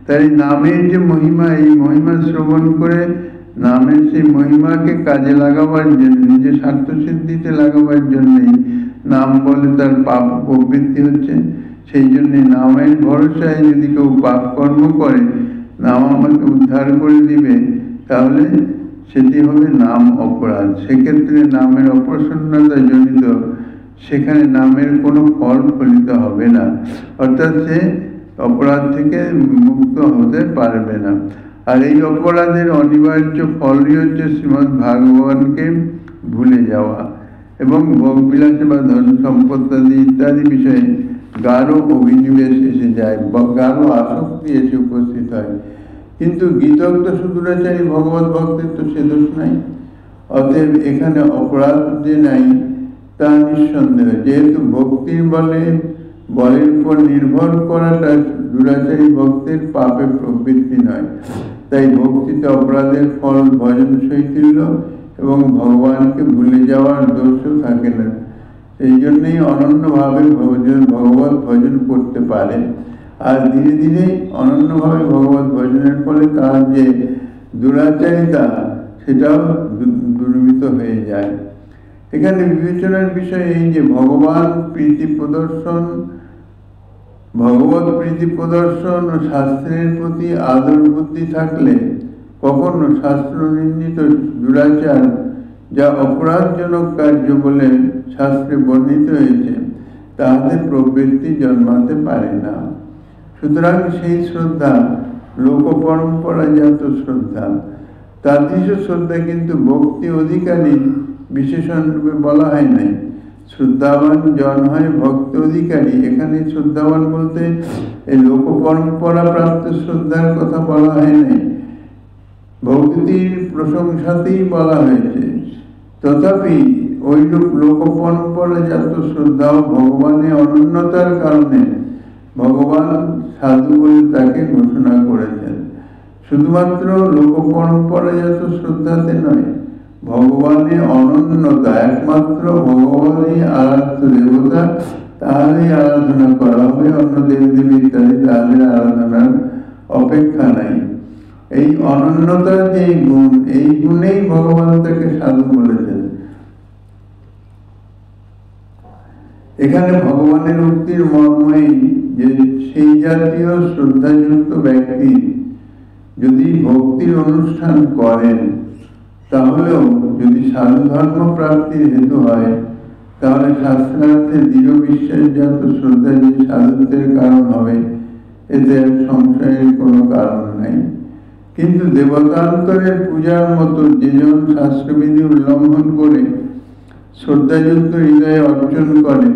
তাই নামের যে মহিমা, এই মহিমা শ্রবণ করে নামের সেই মহিমাকে কাজে লাগাবার জন্য, নিজের স্বার্থ সিদ্ধিতে লাগাবার জন্যই নাম বলে তার পাপ প্রবৃত্তি হচ্ছে। সেই জন্যে নামের ভরসায় যদি কেউ পাপ কর্ম করে, নাম আমাকে উদ্ধার করে দিবে, তাহলে সেটি হবে নাম অপরাধ। সেক্ষেত্রে নামের অপ্রসন্নতা জনিত, সেখানে নামের কোনো ফল ফলিত হবে না, অর্থাৎ সে অপরাধ থেকে মুক্ত হতে পারবে না। আর এই অপরাধের অনিবার্য ফলই হচ্ছে শ্রীমদ্ ভাগবতকে ভুলে যাওয়া এবং ভোগবিলাসে বা ধন সম্পত্তি ইত্যাদি বিষয়ে গাঢ় অভিনিবেশ এসে যায়, গাঢ় আসক্তি এসে উপস্থিত হয়। কিন্তু গীতজ্ঞ সুদূরাচারী ভগবত ভক্তের তো সে দোষ নাই। অতএব এখানে অপরাধ যে নাই তা নিঃসন্দেহ। যেহেতু ভক্তির বলের উপর নির্ভর করাটা দুরাচারী ভক্তের পাপে প্রবৃত্তি নয়, তাই ভক্তিতে অপরাধের ফল ভজন শৈথিল্য এবং ভগবানকে ভুলে যাওয়ার দোষও থাকে না। সেই জন্যই অনন্যভাবে ভগবত ভজন করতে পারে। আর ধীরে ধীরে অনন্যভাবে ভগবত ভজনের ফলে তার যে দুরাচারিতা, সেটাও দূরীভূত হয়ে যায়। এখানে বিবেচনার বিষয় এই যে ভগবত প্রীতি প্রদর্শন ও শাস্ত্রের প্রতি আদর বুদ্ধি থাকলে কখনো শাস্ত্র নিন্দিত দুরাচার যা অপরাধজনক কার্য বলে শাস্ত্রে বর্ণিত হয়েছে, তাহাদের প্রবৃত্তি জন্মাতে পারে না। সুতরাং সেই শ্রদ্ধা লোক পরম্পরাজাত শ্রদ্ধা। তাদৃশ শ্রদ্ধা কিন্তু ভক্তি অধিকারী বিশেষণ রূপে বলা হয় নাই। শ্রদ্ধাবান জন হয় ভক্তি অধিকারী। এখানে শ্রদ্ধাবান বলতে এই লোক পরম্পরা প্রাপ্ত শ্রদ্ধার কথা বলা হয় নাই, ভক্তির প্রশংসাতেই বলা হয়েছে। তথাপি ওইরূপ লোক পরম্পরাজাত শ্রদ্ধা ও ভগবানের অনন্যতার কারণে ভগবান সাধু বলে তাকে ঘোষণা করেছেন। শুধুমাত্র লোক পরম্পরাজাত শ্রদ্ধাতে নয়, ভগবানের অনন্যতা, একমাত্র ভগবানই আরাধ্য দেবতা, তাহারই আরাধনা করা হবে, অন্য দেবদেবী ইত্যাদি তাদের আরাধনার অপেক্ষা নাই। এই অনন্যতার যে গুণ, এই গুণেই ভগবান তাকে সাধু বলেছেন। এখানে ভগবানের উক্তির মর্মই যে সেই জাতীয় শ্রদ্ধাযুক্ত ব্যক্তি যদি ভক্তির অনুষ্ঠান করেন, তাহলেও যদি সাধু ধর্ম প্রাপ্তির হেতু হয়, তাহলে শাস্ত্রার্থে দৃঢ় বিশ্বাসজাত শ্রদ্ধা যে সাধুত্বের কারণ হবে, এতে সংশয়ের কোনো কারণ নাই। কিন্তু দেবতান্তরের পূজার মতো যেজন শাস্ত্রবিধি উল্লঙ্ঘন করে শ্রদ্ধাযুক্ত হৃদয়ে অর্জন করে,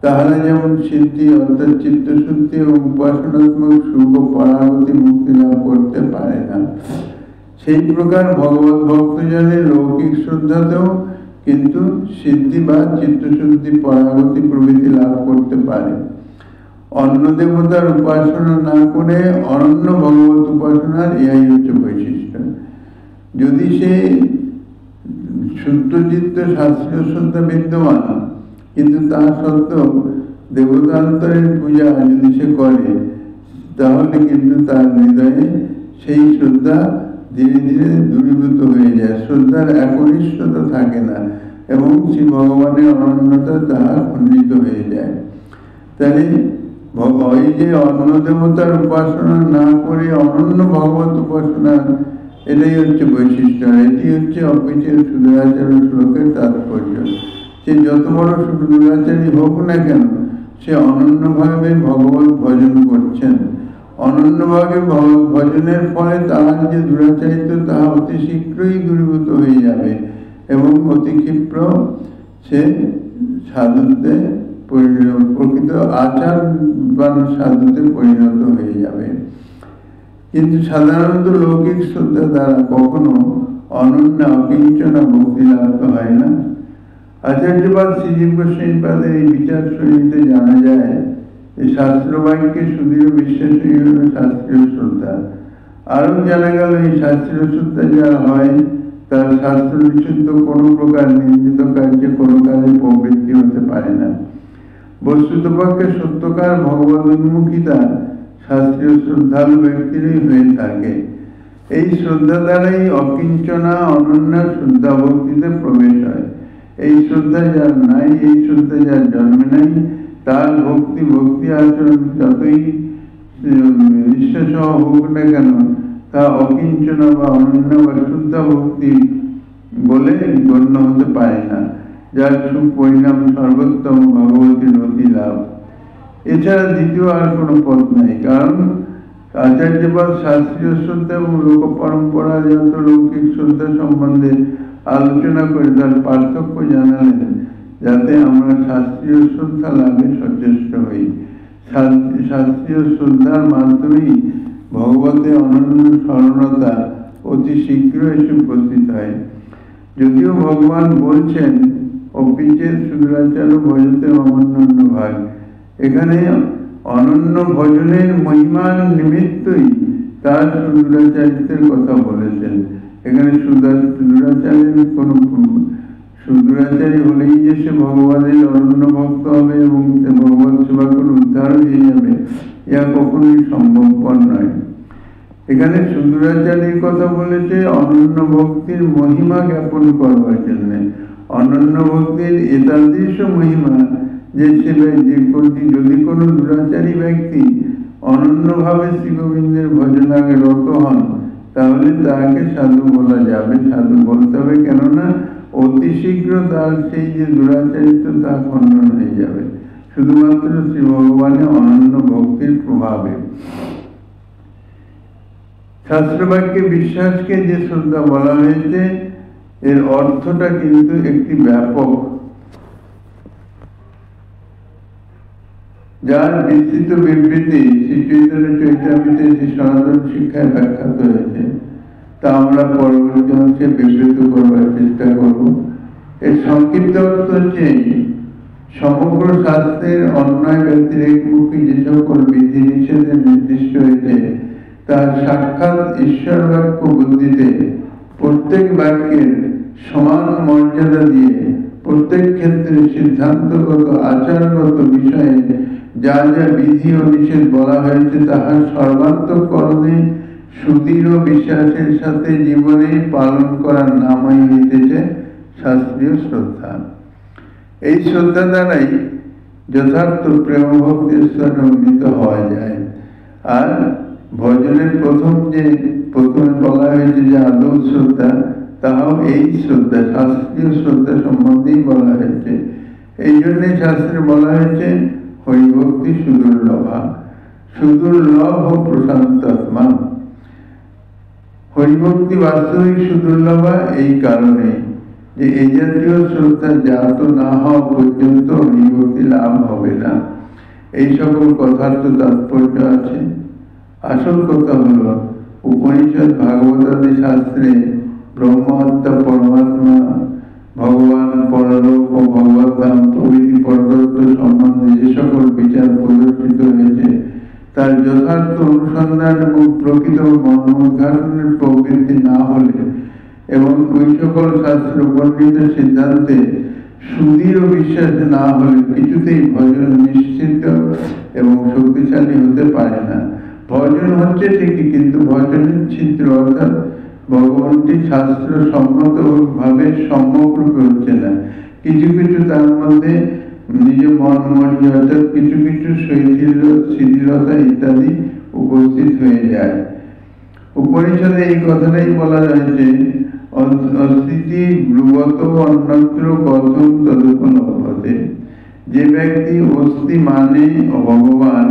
তাহলে যেমন সিদ্ধি অর্থাৎ চিত্তশুদ্ধি এবং উপাসনাত্মক সুখ ও পরাগতি মুক্তি লাভ করতে পারে না, সেই প্রকার ভগবত ভক্তজনের লৌকিক শ্রদ্ধাতেও কিন্তু সিদ্ধি বা চিত্তশুদ্ধি পরাগতি প্রভৃতি লাভ করতে পারে। অন্য দেবতার উপাসনা না করে অনন্য ভগবত উপাসনার ইহাই হচ্ছে বৈশিষ্ট্য। যদি সে শুদ্ধচিত্ত শাস্ত্রীয় শ্রদ্ধা বিদ্যমান, কিন্তু তা সত্ত্বেও দেবতান্তরের পূজা যদি সে করে, তাহলে কিন্তু তার হৃদয়ে সেই শ্রদ্ধা ধীরে ধীরে দূরীভূত হয়ে যায়, শ্রদ্ধার একনিষ্ঠতা থাকে না এবং শ্রী ভগবানের অনন্যতা তাহা খণ্ডিত হয়ে যায়। তাই এই যে অন্য দেবতার উপাসনা না করে অনন্য ভগবত উপাসনা, এটাই হচ্ছে বৈশিষ্ট্য। আর এটি হচ্ছে অপিচের সুদূরাচার্য শ্লোকের তাৎপর্য। সে যত বড় সুদূরাচারী হোক না কেন, সে অনন্যভাবে ভগবত ভজন করছেন। অনন্যভাবে ভগবত ভজনের ফলে তাহার যে দুরাচারিত, তাহা অতি শীঘ্রই দূরীভূত হয়ে যাবে এবং অতি ক্ষিপ্র সে সাধুত্বে প্রকৃত আচারবান সাধুতে পরিণত হয়ে যাবে। কিন্তু সাধারণত লৌকিক শ্রদ্ধা দ্বারা কখনো অনন্য অকিঞ্চনা ভক্তি লাভ হয় না। আচার্যপাদ শ্রীজীব গোস্বামীপাদের এই বিচার শৈলীতে জানা যায় যে শাস্ত্র বাক্যে সুদৃঢ় বিশ্বাসী হল শাস্ত্রীয় শ্রদ্ধা। আরও জানা গেল এই শাস্ত্রীয় শ্রদ্ধা যার হয়, তার শাস্ত্র বিশুদ্ধ কোনো প্রকার নিন্দিত কার্যে কোনো কাজে প্রবৃত্তি হতে পারে না। বস্তুতপক্ষে সত্যকার ভগবত উন্মুখিতা শাস্ত্রীয় শ্রদ্ধালু ব্যক্তিরই হয়ে থাকে। এই শ্রদ্ধা দ্বারাই অকিঞ্চনা অনন্য শ্রদ্ধা ভক্তিতে প্রবেশ হয়। এই শ্রদ্ধা যার নাই, এই শ্রদ্ধা যার জন্মে নাই, তার ভক্তি আচরণ যতই নিঃশ্বাসহ হোক না কেন, তা অকিঞ্চনা বা অনন্য বা শুদ্ধা ভক্তি বলে গণ্য হতে পারে না, যার সুপরিণাম সর্বোত্তম ভগবতীর অতি লাভ। এছাড়া দ্বিতীয় আর কোনো পথ নাই। কারণ আচার্যপাদ শাস্ত্রীয় শ্রদ্ধা এবং লোক পরম্পরাজাত লৌকিক শ্রদ্ধা সম্বন্ধে আলোচনা করে তার পার্থক্য জানালেন, যাতে আমরা শাস্ত্রীয় শ্রদ্ধা লাভে সচেষ্ট হই। শাস্ত্রীয় শ্রদ্ধার মাধ্যমেই ভগবতের অনন্য স্মরণতা অতি শীঘ্র এসে উপস্থিত হয়। যদিও ভগবান বলছেন অপিচের সুদূরাচার্য ভজতে অনন্য ভাগ, এখানে অনন্য ভজনের মহিমার নিমিত্তই তার সুদূরাচারিত্বের কথা বলেছেন। এখানে সুদূরাচার্যের কোনো সুদূরাচারী হলেই যে সে ভগবানের অনন্য ভক্ত হবে এবং সে ভগবত সেবা করে উদ্ধার হয়ে যাবে, ইহা কখনোই সম্ভবপর নয়। এখানে সুদূরাচারীর কথা বলেছে অনন্য ভক্তির মহিমা জ্ঞাপন করবার জন্য। অনন্য ভক্তির এতাদৃশ মহিমা যে যদি কোনো দুরাচারী ব্যক্তি অনন্যভাবে শ্রী গোবিন্দের ভজনায় রত হন, তাহলে তাকে সাধু বলা যাবে, সাধু বলতে হবে। কেননা অতি শীঘ্র তার সেই যে দুরাচারিত তা খণ্ডন হয়ে যাবে, শুধুমাত্র শ্রী ভগবানের অনন্য ভক্তির প্রভাবে। শাস্ত্রবাক্যে বিশ্বাসকে যে শ্রদ্ধা বলা হয়েছে, এর অর্থটা কিন্তু একটি ব্যাপক, যার বিস্তৃত বিবৃতি শ্রী চৈতন্য চরিতামৃতে যে সনাতন শিক্ষায় ব্যাখ্যাত হয়েছে, তা আমরা পরবর্তী অংশে বিবৃত করবার চেষ্টা করব। এর সংক্ষিপ্ত অর্থ হচ্ছে, সমগ্র শাস্ত্রের অন্যায় ব্যতিরেকমুখী যে সকল বিধি নিষেধে নির্দিষ্ট হয়েছে, তার সাক্ষাৎ ঈশ্বর বাক্য বুদ্ধিতে প্রত্যেক বাক্যের সমান মর্যাদা দিয়ে প্রত্যেক ক্ষেত্রে সিদ্ধান্তগত আচারগত বিষয়ে যা যা বিধি ও নিষেধ বলা হয়েছে, তাহার সর্বান্তঃকরণে সুদৃঢ় বিশ্বাসের সাথে জীবনে পালন করার নামই হইতেছে শাস্ত্রীয় শ্রদ্ধা। এই শ্রদ্ধা দ্বারাই যথার্থ প্রেম ভক্তির স্তরে উন্নীত হওয়া যায়। আর ভজনের প্রথমে বলা হয়েছে যে আদৌ শ্রদ্ধা, তাহাও এই শ্রদ্ধা, শাস্ত্রীয় শ্রদ্ধা সম্বন্ধেই বলা হয়েছে। এই জন্যে শাস্ত্রে বলা হয়েছে হরিভক্তি সুদুর্লভা, সুদুর্লভ ও প্রশান্তাত্মা। হরিভক্তি বাস্তবিক সুদুর্লভা এই কারণে যে এই জাতীয় শ্রদ্ধা জাত না হওয়া পর্যন্ত হরিভক্তি লাভ হবে না। এই সকল কথার তো তাৎপর্য আছে। আসল কথা হলো, উপনিষদ ভাগবতাদি শাস্ত্রে ব্রহ্মহত্যা, পরমাত্মা, ভগবান, পরলোক ও ভগবত ধাম প্রভৃতি পরতত্ত্ব সম্বন্ধে যে সকল বিচার প্রদর্শিত হয়েছে, তার যথার্থ অনুসন্ধান এবং প্রকৃত মর্মোদ্ঘাটনের প্রবৃত্তি না হলে এবং ওই সকল শাস্ত্র বর্ণিত সিদ্ধান্তে সুদৃঢ় বিশ্বাস না হলে কিছুতেই ভজন নিশ্চিত এবং শক্তিশালী হতে পারে না। ভজন হচ্ছে ঠিকই, কিন্তু ভজনের ছিদ্র, অর্থাৎ ভগবানটি শাস্ত্র সম্মত ভাবে সম্যক রূপে হচ্ছে না। কিছু কিছু তার মধ্যে নিজ মন মর্জি, অর্থাৎ কিছু কিছু শিথিলতা ইত্যাদি উপস্থিত হয়ে যায়। উপনিষদে এই কথাটাই বলা হয়েছে, অস্থিতি ব্রুবত অন্যত্র কথম তদুপলভ্যতে। যে ব্যক্তি অস্থি মানে ভগবান,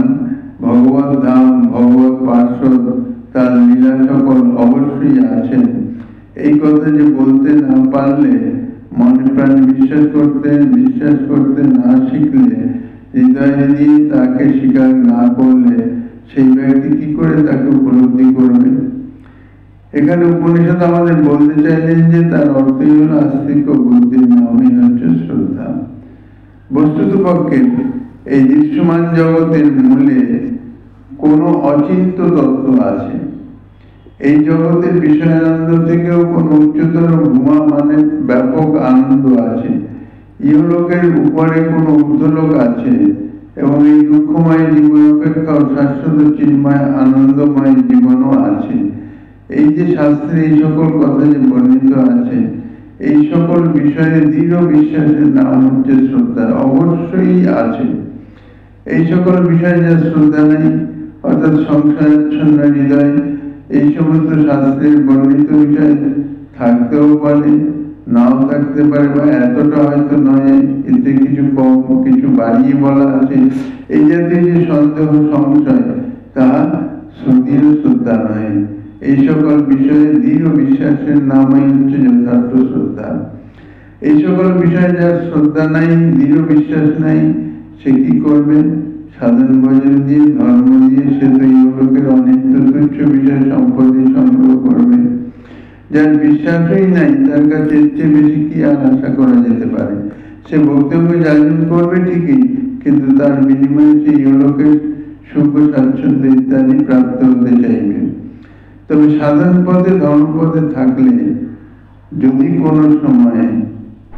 ভগবত ধাম, ভগবত পার্শ্বদ, তার লীলা সকল অবশ্যই আছেন, এই কথা যে বলতে না পারলে, মনে প্রাণে বিশ্বাস করতে না শিখলে, হৃদয়ে দিয়ে তাকে স্বীকার না করলে, সেই ব্যক্তি কি করে তাকে উপলব্ধি করবে? এখানে উপনিষদ আমাদের বলতে চাইলেন যে তার অর্থই হল আস্তিক বুদ্ধির নামই হচ্ছে শ্রদ্ধা। বস্তুত পক্ষে এই দৃশ্যমান জগতের মূলে কোনো অচিন্ত তত্ত্ব আছে। এই জগতের বিষয়ানন্দ থেকেও কোন উচ্চতর ভূমা মানে ব্যাপক আনন্দ আছে। ইহলোকের উপরে কোন ঊর্ধ্বলোক আছে এবং এই দুঃখময় জীবন অপেক্ষাও শাশ্বত চিন্ময় আনন্দময় জীবনও আছে। এই যে শাস্ত্রে এই সকল কথা যে বর্ণিত আছে, এই সকল বিষয়ে দৃঢ় বিশ্বাসের নাম হচ্ছে শ্রদ্ধা। অবশ্যই আছে। এই সকল বিষয়ে যা শ্রদ্ধা নেই, অর্থাৎ সংসারাচ্ছন্ন হৃদয়, এই সমস্ত শাস্ত্রের বর্ণিত বিষয় থাকতেও পারে, নাও থাকতে পারে, বা এতটা হয়তো নয়, এতে কিছু কম, কিছু বাড়িয়ে বলা আছে, এই জাতীয় যে সন্দেহ সংশয়, তাহা সুদৃঢ় শ্রদ্ধা নয়। এই সকল বিষয়ে দৃঢ় বিশ্বাসের নামই হচ্ছে যথার্থ শ্রদ্ধা। এই সকল বিষয়ে যার শ্রদ্ধা নাই, দৃঢ় বিশ্বাস নাই, সে কি করবে? সাধন ভজন দিয়ে, ধর্ম দিয়ে সে তো ইহলোকের অনিত্য তুচ্ছ বিষয় সম্পত্তি সংগ্রহ করবে। যার বিশ্বাসই নাই, তার কাছে এর চেয়ে বেশি কি আর আশা করা যেতে পারে? সে বক্তব্য যাজন করবে ঠিকই, কিন্তু তার বিনিময়ে সে ইহলোকের সুখ স্বাচ্ছন্দ্য ইত্যাদি প্রাপ্ত হতে চাইবে। তবে সাধন পথে, ধর্মপথে থাকলে যদি কোনো সময়,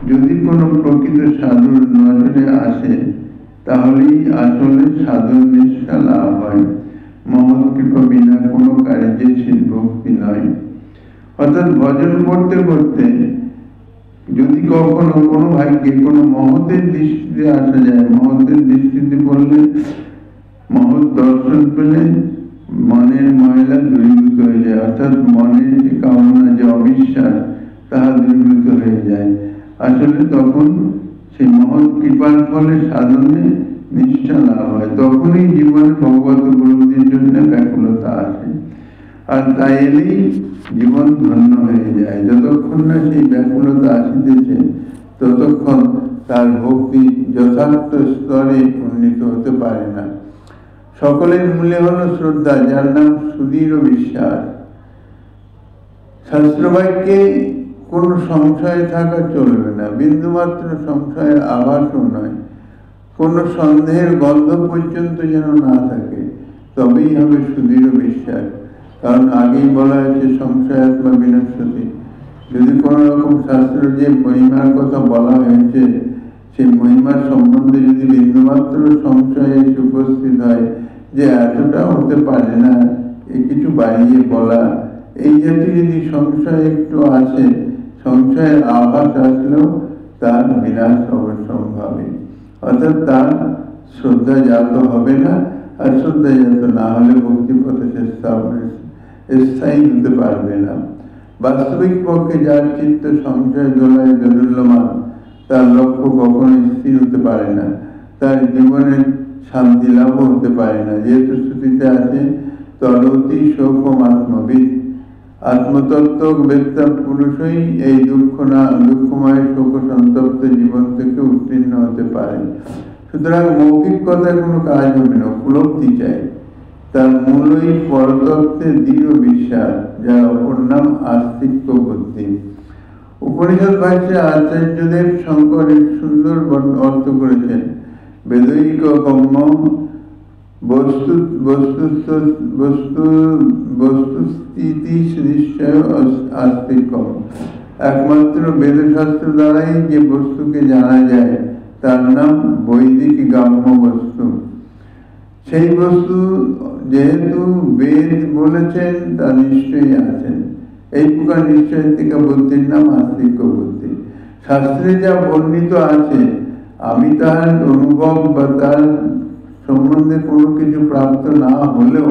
যদি কোনো প্রকৃত সাধুর নজরে আসে, তাহলেই আসলে সাধন নিষ্ঠা লাভ হয়। মহৎ কৃপা বিনা কোনো কার্যে শিল ভক্তি নয়। অর্থাৎ ভজন করতে করতে যদি কখনো কোনো ভাগ্যে কোনো মহতের দৃষ্টিতে আসা যায়, মহতের দৃষ্টিতে বললে, মহৎ দর্শন পেলে মনের ময়লা দূরীভূত হয়ে যায়, অর্থাৎ মনের যে কামনা, যে অবিশ্বাস, তাহা দূরীভূত হয়ে যায়। আসলে তখন সেই মহৎ কৃপার ফলে সাধনে নিষ্ঠা লাভ হয়, তখনই জীবনে ভগবত উপলব্ধির জন্য ব্যাকুলতা আসে। আর তাই এলেই জীবন ধন্য হয়ে যায়। যতক্ষণ না সেই ব্যাকুলতা আসিতেছে ততক্ষণ তার ভক্তি যথার্থ স্তরে উন্নীত হতে পারে না। সকলের মূলে হল শ্রদ্ধা, যার নাম সুদৃঢ় বিশ্বাস। শাস্ত্রবাক্যে কোনো সংশয় থাকা চলবে না, বিন্দুমাত্র সংশয়ের আভাসও নয়, কোনো সন্দেহের গন্ধ পর্যন্ত যেন না থাকে, তবেই হবে সুদৃঢ় বিশ্বাস। কারণ আগেই বলা হয়েছে সংশয়াত্মা বিনশ্যতি। যদি কোনো রকম শাস্ত্র যে মহিমার কথা বলা হয়েছে, সেই মহিমার সম্বন্ধে যদি বিন্দুমাত্র সংশয় এসে উপস্থিত হয় যে এতটা হতে পারে না, কিছু বাড়িয়ে বলা, এই জাতীয় যদি সংশয় একটু আসে, সংশয়ের আভাস আসলেও তার বিনাশ অবশ্যম্ভাবী, অর্থাৎ তার শ্রদ্ধা জাত হবে না। আর শ্রদ্ধা জাত না হলে ভক্তিপথে সে স্থায়ী হতে পারবে না। বাস্তবিক পক্ষে যার চিত্ত সংশয় দোলায় দোদুল্যমান, তার লক্ষ্য কখনো স্থির হতে পারে না, তার জীবনের শান্তি লাভও হতে পারে না। যেহেতু শ্রুতিতে আছে তরতি শোকম আত্মবিদ, আত্মতত্ত্ব বেত্তা পুরুষই এই দুঃখময় শোক সন্তপ্ত জীবন থেকে উত্তীর্ণ হতে পারে। সুতরাং মৌখিক কথায় কোনো কাজ হবে না, উপলব্ধি চাই। তার মূলই পরতত্ত্বে দৃঢ় বিশ্বাস, যার অপর নাম আস্তিক্য বুদ্ধি। উপনিষদ ভাষ্যে আচার্যদেব শঙ্কর এক সুন্দর অর্থ করেছেন। বেদৈক কম্ম বস্তুস্থিতি নিশ্চয় আস্তিক্যম। একমাত্র বেদশাস্ত্র দ্বারাই যে বস্তুকে জানা যায় তার নাম বৈদিক গ্রাম্য বস্তু। সেই বস্তু যেহেতু বেদ বলেছেন, তা নিশ্চয়ই আছেন। এই প্রকার নিশ্চয়িকা বুদ্ধির নাম আস্তিক্য বুদ্ধি। শাস্ত্রে যা বর্ণিত আছে, আমি তার অনুভব বা তার সম্বন্ধে কোনো কিছু প্রাপ্ত না হলেও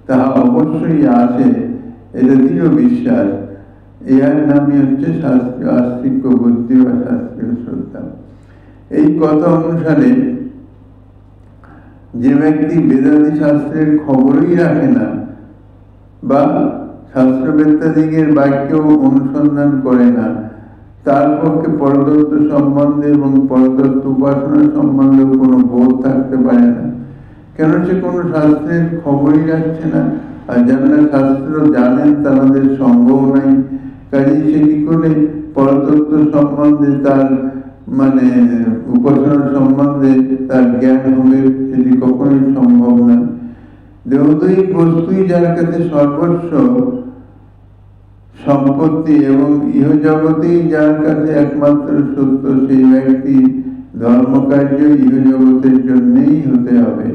তাহা অবশ্যই আছে, এটা দৃঢ় বিশ্বাস। এর নামই হচ্ছে শাস্ত্রীয় আস্তিক্য বুদ্ধি বা শাস্ত্রীয় শ্রদ্ধা। এই কথা অনুসারে যে ব্যক্তি বেদাদি শাস্ত্রের খবরই রাখে না বা শাস্ত্রবেত্তাদিগের বাক্য অনুসন্ধান করে না, তার পক্ষে পরতত্ত্ব সম্বন্ধে এবং পরতত্ত্ব উপাসনা সম্বন্ধে কোনো বোধ থাকতে পারে না। কেন? সে কোনো শাস্ত্রের খবরই রাখছে না। আর যারা শাস্ত্র জানেন তাদের সঙ্গও নাই, কাজেই সে কি করে পরতত্ত্ব সম্বন্ধে তার উপাসনা সম্বন্ধে তার জ্ঞান হবে? সেটি কখনোই সম্ভব নয়। দেহদয়ী বস্তুই যার কাছে সর্বস্ব সম্পত্তি এবং ইহজগতেই যার কাছে একমাত্র সত্য, সেই ব্যক্তি ধর্মকার্য ইহজগতের জন্যই হতে হবে।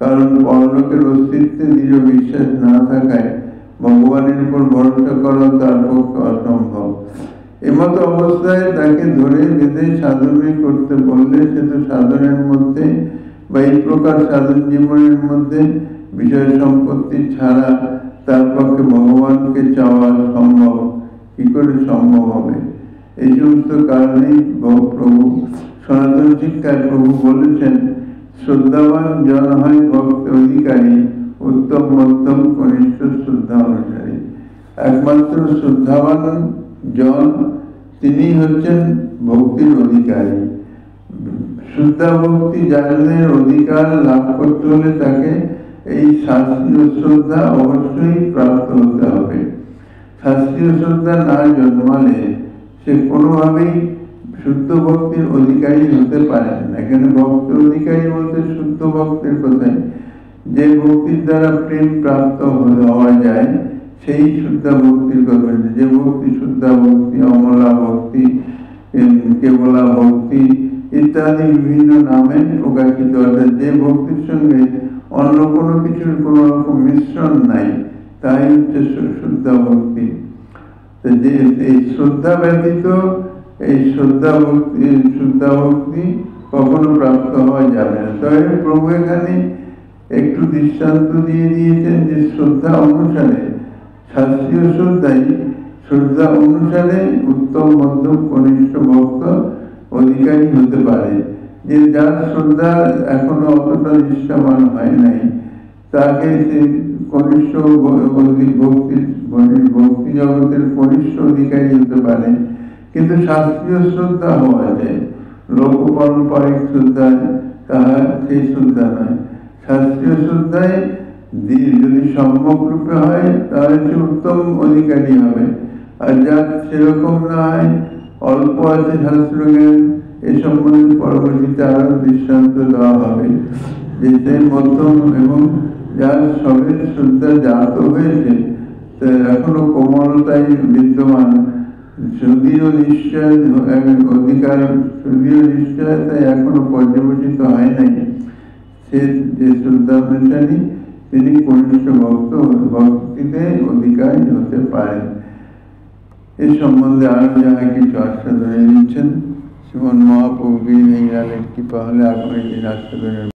কারণ পরলোকের অস্তিত্বে দৃঢ় বিশ্বাস না থাকায় ভগবানের উপর ভরসা করা তার পক্ষে অসম্ভব। এমতো অবস্থায় তাকে ধরে বেঁধে সাধনা করতে বললে সে তো সাধনের মধ্যে বা এই প্রকার সাধন জীবনের মধ্যে বিষয় সম্পত্তি ছাড়া তার পক্ষে ভগবানকে চাওয়া সম্ভব কি করে সম্ভব হবে? এই সমস্ত কারণেই প্রভু সনাতন শিক্ষায় প্রভু বলেছেন, শ্রদ্ধাবান জন হয় ভক্ত অধিকারী, উত্তম মধ্যম কনিষ্ঠ শ্রদ্ধা অনুসারী। একমাত্র শ্রদ্ধাবান জন তিনি হচ্ছেন ভক্তির অধিকারী। শুদ্ধা ভক্তি জাননের অধিকার লাভ করতে হলে তাকে এই শাস্ত্রীয় শ্রদ্ধা অবশ্যই প্রাপ্ত হতে হবে। শাস্ত্রীয় শ্রদ্ধা না জন্মালে সে কোনোভাবেই শুদ্ধ ভক্তির অধিকারী হতে পারেন না। এখানে ভক্তের অধিকারী বলতে শুদ্ধ ভক্তের কথাই, যে ভক্তির দ্বারা প্রেম প্রাপ্ত হওয়া যায় সেই শুদ্ধ ভক্তির কথা। যে ভক্তি শুদ্ধা ভক্তি, অমলা ভক্তি, কেবলা ভক্তি ইত্যাদি বিভিন্ন নামে প্রকাশিত। অর্থাৎ যে ভক্তির সঙ্গে অন্য কোনো কিছুর কোনো রকম মিশ্রণ নাই, তাই হচ্ছে শুদ্ধ ভক্তি। যে এই শ্রদ্ধা ব্যতীত এই শুদ্ধা ভক্তি কখনো প্রাপ্ত হওয়া যাবে না। তবে প্রভু এখানে একটু দৃষ্টান্ত দিয়ে দিয়েছেন যে শ্রদ্ধা অনুসারে শাস্ত্রীয় শ্রদ্ধাই শ্রদ্ধা অনুসারে উত্তম মধ্যম কনিষ্ঠ ভক্ত অধিকারী হতে পারে। যে যার শ্রদ্ধা এখনো অতটা নিষ্ঠাবান হয় নাই, তাকে সে কনিষ্ঠ ভক্তি জগতের কনিষ্ঠ অধিকারী হতে পারে। কিন্তু শাস্ত্রীয় শ্রদ্ধা হওয়া যায়, লোক পারম্পরিক শ্রদ্ধায় তাহা সেই শ্রদ্ধা নয়। শাস্ত্রীয় শ্রদ্ধায় যদি সম্যক রূপে হয় তাহলে সে উত্তম অধিকারী হবে। আর যার সেরকম না হয়, অল্প আছে শাস্ত্র জ্ঞান, এ সম্বন্ধে পরবর্তীতে আরো দৃষ্টান্ত দেওয়া হবে। যে সেই মধ্যম এবং যার সবে শ্রদ্ধা জাত হয়েছে, এখনো কোমলতায় বিদ্যমান, সুদৃঢ় নিশ্চয় অধিকার, সুদৃঢ় নিশ্চয়তাই এখনো পর্যবেসিত হয় নাই, সে যে শ্রদ্ধা অনুসারী তিনি কনিষ্ঠ ভক্তিতে অধিকারী হতে পারেন। এ সম্বন্ধে আরো যাহা কিছু আশ্বাদনে দিচ্ছেন শ্রীমন মহাপ্রভু গিরিধারীলালের কৃপা হলে আগামী দিন আশ্বাদনের